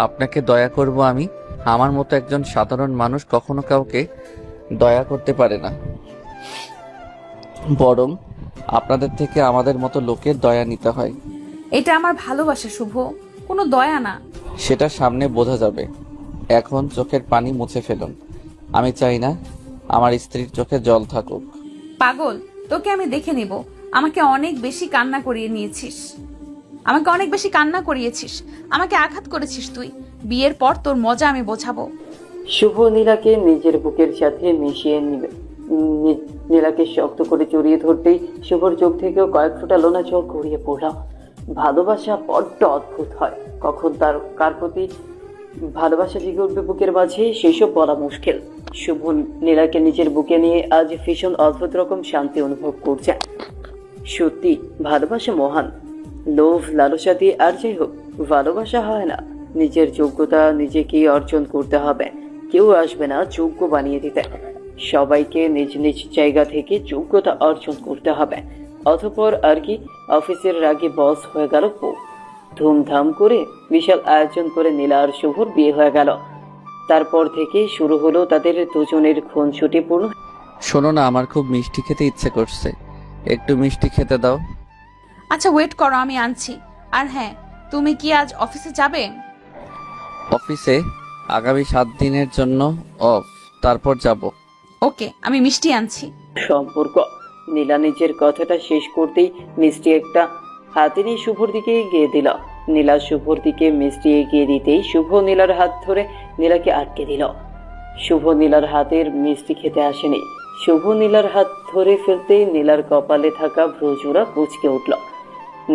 আপনাকে দয়া করব আমি? আমার মতো একজন সাধারণ মানুষ কখনো কাউকে দয়া করতে পারে না, বরং আপনাদের থেকে আমাদের মতো লোকের দয়া নিতে হয়। এটা আমার ভালোবাসা শুভ, কোনো দয়া না। সেটা সামনে বোঝা যাবে। এখন চোখের পানি মুছে ফেলুন। আমি চাই না আমার স্ত্রীর চোখে জল থাকুক। পাগল, তোকে আমি দেখে নিব। আমাকে অনেক বেশি কান্না করিয়েছিস, আমাকে আঘাত করেছিস তুই। বিয়ের পর তোর মজা আমি বোঝাবো। শুভ নীলাকে নিজের বুকের সাথে মিশিয়ে নিবে। নীলাকে শক্ত করে জড়িয়ে ধরতেই শুভর চোখ থেকেও কয়েক ফোঁটা লোনা জল গড়িয়ে পড়ল। ভালোবাসা বড্ড অদ্ভুত হয়, কখন তার কার প্রতি ভালোবাসা জেগে উঠবে বুকের মাঝে সেসব বলা মুশকিল। শুভ নীলাকে নিজের বুকে নিয়ে আজ ভীষণ অদ্ভুত রকম শান্তি অনুভব করছে। সত্যি ভালোবাসা মহান। লোভ লালসা দিয়ে আর যাই হোক, ভালোবাসা হয় না। নিজের যোগ্যতা নিজেকেই অর্জন করতে হবে, কেউ আসবে না যোগ্য বানিয়ে দিতে। সবাইকে নিজ নিজ জায়গা থেকে যোগ্যতা অর্জন করতে হবে। অতঃপর আর কি, অফিসের রাগে বস হয়ে গেল বউ। ধুমধাম করে বিশাল আয়োজন করে নীলা আর শুভর বিয়ে হয়ে গেল। তারপর থেকে শুরু হলো তাদের দুজনের খুনসুটিপূর্ণ। শোনো না, আমার খুব মিষ্টি খেতে ইচ্ছে করছে, একটু মিষ্টি খেতে দাও। আচ্ছা ওয়েট করো, আমি আনছি। আর হ্যাঁ, তুমি কি আজ অফিসে যাবে? অফিসে আগামী 7 দিনের জন্য অফ, তারপর যাব। ওকে, আমি মিষ্টি আনছি। সম্পর্ক। নীলা নিজের কথাটা শেষ করতেই মিষ্টি একটা হাতে নিয়ে শুভর দিকে এগিয়ে দিল। নীলা শুভর দিকে মিষ্টি এগিয়ে দিতেই শুভ নীলার হাত ধরে নীলাকে আটকে দিল। শুভ নীলার হাতের মিষ্টি খেতে আসেনি। শুভ নীলার হাত ধরে ফেলতেই নীলার কপালে থাকা ভ্রুজোড়া কুঁচকে উঠল।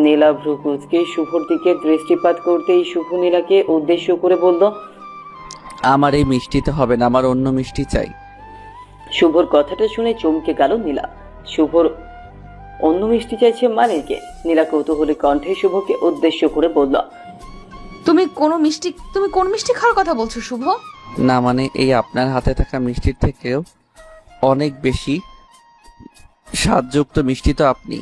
নীলা ভ্রু কুঁচকে শুভর দিকে দৃষ্টিপাত করতেই শুভ নীলাকে উদ্দেশ্য করে বলল, আমার এই মিষ্টিতে হবে না, আমার অন্য মিষ্টি চাই। শুভর কথাটা শুনে চমকে গেল নীলা। শুভর অন্য মিষ্টি চাইছে মানে কে? নীলা কৌতূহলী কণ্ঠে শুভকে উদ্দেশ্য করে বলল, তুমি কোন মিষ্টি খাওয়ার কথা বলছো শুভ? না মানে এই আপনার হাতে থাকা মিষ্টির থেকেও অনেক বেশি স্বাদযুক্ত মিষ্টি তো আপনি।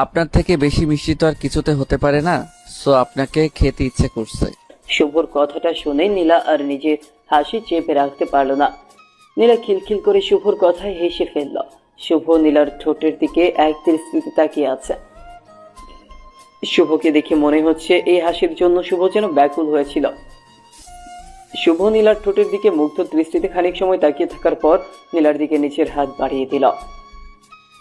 আপনার থেকে বেশি মিষ্টি তো আর কিছুতে হতে পারে না, সো আপনাকে খেতে ইচ্ছে করছে। শুভর কথাটা শুনে নীলা আর নিজের হাসি চেপে রাখতে পারল না। নীলা খিলখিল করে শুভর কথায় হেসে ফেলল। শুভ নীলার ঠোঁটের দিকে এক দৃষ্টিতে তাকিয়ে আছে। শুভকে দেখে মনে হচ্ছে এই হাসির জন্য শুভ যেন ব্যাকুল হয়েছিল। শুভ নীলার ঠোঁটের দিকে মুগ্ধ দৃষ্টিতে খানিক সময় তাকিয়ে থাকার পর নীলার দিকে নিচের হাত বাড়িয়ে দিল।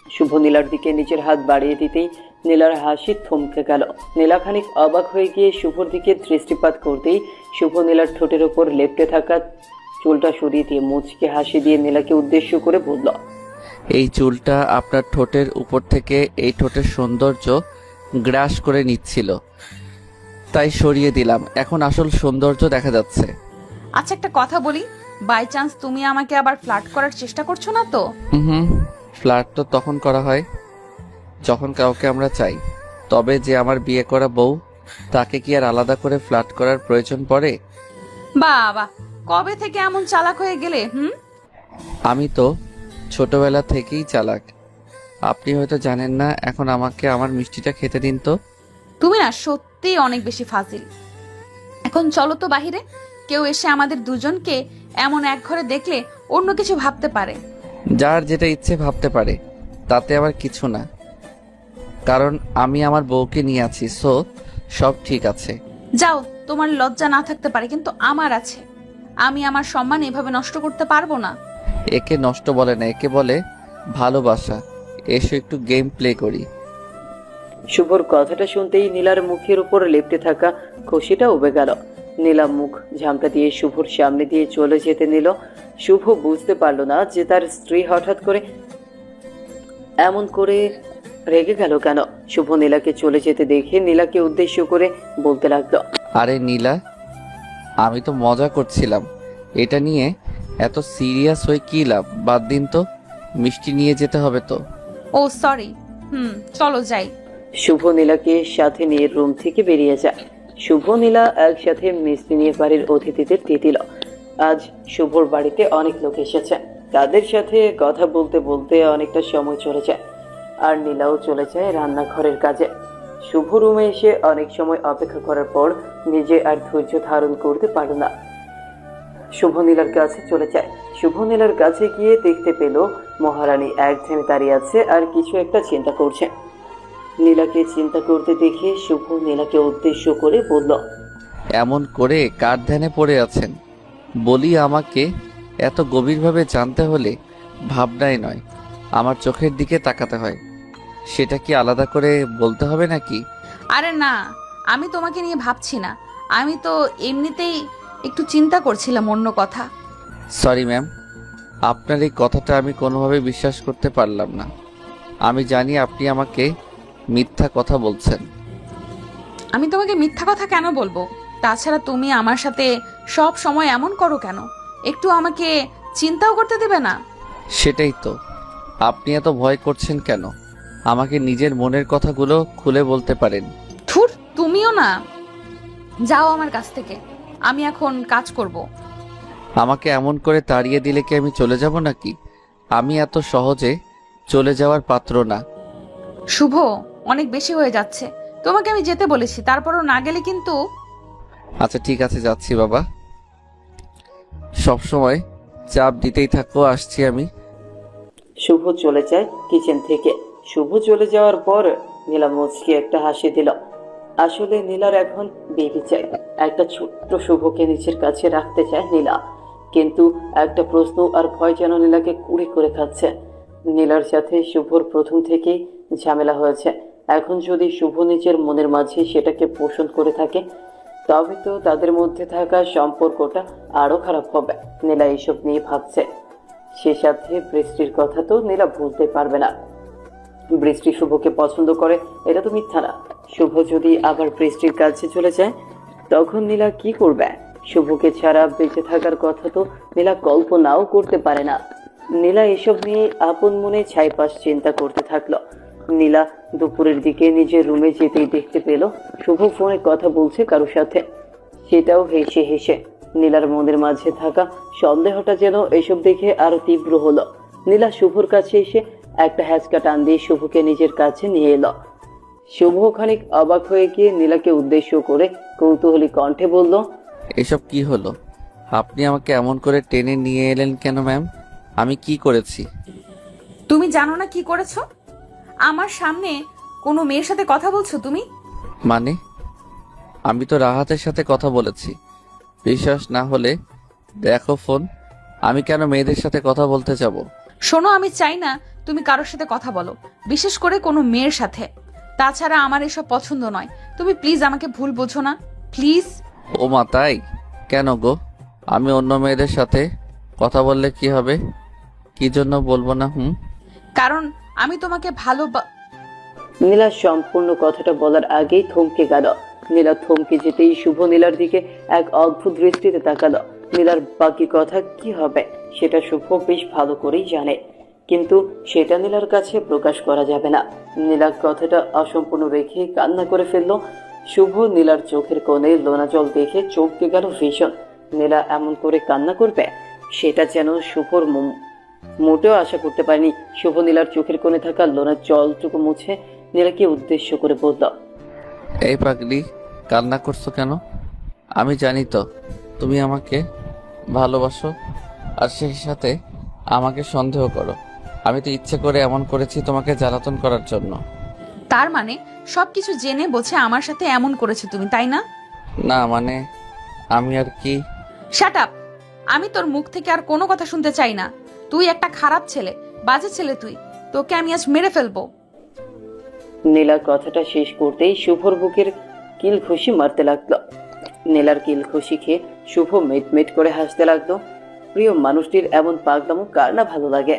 শুভ নীলার দিকে নিচের হাত বাড়িয়ে দিতেই নীলার হাসি থমকে গেল। নীলা খানিক অবাক হয়ে গিয়ে শুভর দিকে দৃষ্টিপাত করতেই শুভ নীলার ঠোঁটের ওপর লেপ্টে থাকা চুলটা সরিয়ে দিয়ে মুচকে হাসি দিয়ে নীলাকে উদ্দেশ্য করে বলল, এই চুলটা আপনার ঠোঁটের উপর থেকে এই ঠোঁটের সৌন্দর্য গ্রাস করে নিচ্ছিল, তাই সরিয়ে দিলাম, এখন আসল সৌন্দর্য দেখা যাচ্ছে। আচ্ছা একটা কথা বলি, বাই চান্স তুমি আমাকে আবার ফ্লার্ট করার চেষ্টা করছো না তো? হুম, ফ্লার্ট তো তখন করা হয় যখন কাউকে আমরা চাই, তবে যে আমার বিয়ে করা বউ তাকে কি আর আলাদা করে ফ্লার্ট করার প্রয়োজন পড়ে? বাবা, কবে থেকে এমন চালাক হয়ে গেলে? আমি তো ছোটবেলা থেকেই চালাক, আপনি হয়তো জানেন না। এখন আমাকে আমার মিষ্টিটা খেতে দিন তো। তুমি না সত্যি অনেক বেশি ফাজিল। এখন চলো তো বাহিরে, কেউ এসে আমাদের দুজনকে এমন এক ঘরে দেখলে অন্য কিছু ভাবতে পারে। যার যেটা ইচ্ছে ভাবতে পারে, তাতে আবার কিছু না, কারণ আমি আমার বউকে নিয়ে আছি, সো সব ঠিক আছে। যাও, তোমার লজ্জা না থাকতে পারে কিন্তু আমার আছে। আমি আমার সম্মান এভাবে নষ্ট করতে পারবো না। একে নষ্ট বলে না, একে বলে ভালোবাসা। এসো একটু গেম প্লে করি। শুভর কথাটা শুনতেই নীলার মুখের উপর লেপ্টে থাকা খুশিটা উবে গেল। নীলা মুখ ঝামটা দিয়ে শুভর সামনে দিয়ে চলে যেতে নিল। শুভ বুঝতে পারল না যে তার স্ত্রী হঠাৎ করে এমন করে রেগে গেল কেন। শুভ নীলাকে চলে যেতে দেখে নীলাকে উদ্দেশ্য করে বলতে লাগলো, আরে নীলা, আমি তো মজা করছিলাম, এটা নিয়ে এত সিরিয়াস হয়ে কি লাভ? বাদ দিন তো, মিষ্টি নিয়ে যেতে হবে তো। ও সরি, চলো যাই। শুভ নীলাকে সাথে নিয়ে রুম থেকে বেরিয়ে যায়। শুভ নীলা একসাথে মিষ্টি নিয়ে বাড়ির অতিথিদের দিয়ে দিল। আজ শুভর বাড়িতে অনেক লোক এসেছে। তাদের সাথে কথা বলতে বলতে অনেকটা সময় চলে যায়। আর নীলাও চলে যায় রান্নাঘরের কাজে। শুভ রুমে এসে অনেক সময় অপেক্ষা করার পর নিজে আর ধৈর্য ধারণ করতে পারল না। শুভ নীলার কাছে চলে যায়। শুভ নীলার কাছে গিয়ে দেখতে পেল মহারানী এক ধ্যানে দাঁড়িয়ে আছে আর কিছু একটা চিন্তা করছে। নীলাকে চিন্তা করতে দেখে শুভ নীলাকে উদ্দেশ্য করে বলল, এমন করে কার ধ্যানে পড়ে আছেন? বলি, আমাকে এত গভীরভাবে জানতে হলে ভাবনাই নয়, আমার চোখের দিকে তাকাতে হয়। সেটা কি আলাদা করে বলতে হবে নাকি? আরে না, আমি তোমাকে নিয়ে ভাবছি না, আমি তো এমনিতেই একটু চিন্তা করছিলাম অন্য কথা। সরি ম্যাম, আপনার এই কথাটা আমি কোনোভাবে বিশ্বাস করতে পারলাম না। আমি জানি আপনি আমাকে মিথ্যা কথা বলছেন। আমি তোমাকে মিথ্যা কথা কেন বলবো? তাছাড়া তুমি আমার সাথে সব সময় এমন করো কেন? একটু আমাকে চিন্তাও করতে দেবে না? সেটাই তো, আপনি এত ভয় করছেন কেন? আমাকে নিজের মনের কথাগুলো খুলে বলতে পারেন। ধুর, তুমিও না, যাও আমার কাছ থেকে, আমি এখন কাজ করব। আমাকে এমন করে তাড়িয়ে দিলে কি আমি চলে যাব নাকি? আমি এত সহজে চলে যাওয়ার পাত্র না। শুভ, অনেক বেশি হয়ে যাচ্ছে। তোমাকে আমি যেতে বলেছি, তারপরও না গেলে কিন্তু। আচ্ছা ঠিক আছে, যাচ্ছি বাবা। সবসময় চাপ দিতেই থাকো, আসছি আমি। শুভ চলে যায় কিচেন থেকে। শুভ চলে যাওয়ার পর নীলা মুচকি একটা হাসি দিল। আসলে নীলার এখন বেবি চাই। একটা ছোট্ট শুভকে নিজের কাছে রাখতে চায় নীলা, কিন্তু একটা প্রশ্ন আর ভয় যেন নীলাকে কুড়ি করে খাচ্ছে। নীলার সাথে শুভর প্রথম থেকেই ঝামেলা হয়েছে। এখন যদি শুভ নিজের মনের মাঝে সেটাকে পোষণ করে থাকে, তবে তো তাদের মধ্যে থাকা সম্পর্কটা আরো খারাপ হবে। নীলা এইসব নিয়ে ভাবছে। সে সাথে বৃষ্টির কথা তো নীলা ভুলতে পারবে না। বৃষ্টি শুভকে পছন্দ করে, এটা তো মিথ্যা না। শুভ যদি আবার বৃষ্টির কাছে চলে যায়, তখন নীলা কি করবে? শুভকে ছাড়া বেঁচে থাকার কথা তো নীলা কল্পনাও করতে পারে না। নীলা এসব নিয়ে আপন মনে ছাইপাশ চিন্তা করতে থাকলো। নীলা দুপুরের দিকে নিজের রুমে যেতেই দেখতে পেল শুভ ফোনে কথা বলছে কারোর সাথে, সেটাও হেসে হেসে। নীলার মনের মাঝে থাকা সন্দেহটা যেন এসব দেখে আরো তীব্র হলো। নীলা শুভর কাছে এসে একটা হ্যাচকা টান দিয়ে শুভকে নিজের কাছে নিয়ে এলো। শুভ খানিক অবাক হয়ে গিয়ে নীলাকে উদ্দেশ্য করে কৌতূহলী কণ্ঠে বলল, এসব কি হলো? আপনি আমাকে এমন করে টেনে নিয়ে এলেন কেন ম্যাম? আমি কি করেছি? তুমি জানো না কি করেছো? আমার সামনে কোনো মেয়ের সাথে কথা বলছো তুমি? মানে আমি তো রাহাতের সাথে কথা বলেছি। বিশ্বাস না হলে দেখো ফোন। আমি কেন মেয়েদের সাথে কথা বলতে যাব? শোনো, আমি চাই না তুমি কারোর সাথে কথা বলো, বিশেষ করে কোনো মেয়ের সাথে। তাছাড়া আমার এসব পছন্দ নয়। তুমি প্লিজ আমাকে ভুল বোঝো না, প্লিজ। ও মা, তাই? কেন গো? আমি অন্য মেয়েদের সাথে কথা বললে কি হবে? কি জন্য বলবো না? কারণ আমি তোমাকে নীলা সম্পূর্ণ কথাটা বলার আগেই থমকে গেল। নীলা থমকে যেতেই শুভ নীলার দিকে এক অদ্ভুত দৃষ্টিতে তাকালো। নীলার বাকি কথা কি হবে সেটা শুভ বেশ ভালো করেই জানে, কিন্তু সেটা নীলার কাছে প্রকাশ করা যাবে না। নীলা কথাটা অসম্পূর্ণ রেখে কান্না করে ফেললো। শুভ নীলার চোখের কোণে লোনা জল দেখে চমকে গেল ভীষণ। নীলা এমন করে কান্না করবে সেটা যেন শুভর মোটেও আশা করতে পারেনি। শুভ নীলার চোখের কোণে থাকা লোনার জলটুকু মুছে নীলাকে উদ্দেশ্য করে বলল, এই পাগলি, কান্না করছো কেন? আমি জানি তো তুমি আমাকে ভালোবাসো, আর সেই সাথে আমাকে সন্দেহ করো। আমি তো ইচ্ছে করে এমন করেছি তোমাকে জ্বালাতন করার জন্য। তার মানে সবকিছু জেনে বোঝে আমার সাথে এমন করেছে তুমি, তাই না? না মানে আমি আর কি। Shut up! আমি তোর মুখ থেকে আর কোনো কথা শুনতে চাই না। তুই একটা খারাপ ছেলে, বাজে ছেলে তুই। তোকে আমি আজ মেরে ফেলবো। নীলা কথাটা শেষ করতেই শুভর বুকের কিল খুশি মারতে লাগলো। নীলার কিল খুশি খেয়ে শুভ মিটমিট করে হাসতে লাগলো। প্রিয় মানুষটির এমন পাগলামো কার না ভালো লাগে?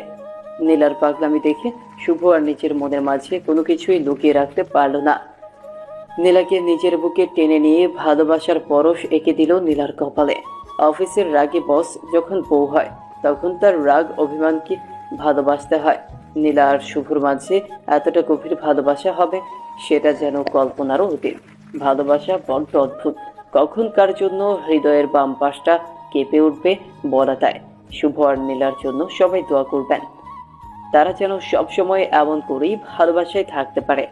নীলার পাগলামি দেখে শুভ আর নিজের মনের মাঝে কোনো কিছুই লুকিয়ে রাখতে পারল না। নীলাকে নিজের বুকে টেনে নিয়ে ভালোবাসার পরশ এঁকে দিল নীলার কপালে। অফিসের রাগে বস যখন বউ হয়, তখন তার রাগ অভিমানকে ভালোবাসতে হয়। নীলা আর শুভর মাঝে এতটা গভীর ভালোবাসা হবে সেটা যেন কল্পনারও অতীত। ভালোবাসা বড্ড অদ্ভুত, কখন কার জন্য হৃদয়ের বাম পাশটা কেঁপে উঠবে বলা যায়। শুভ আর নীলার জন্য সবাই দোয়া করবেন, তারা যেন সবসময় এমন করেই ভালোবাসায় থাকতে পারে।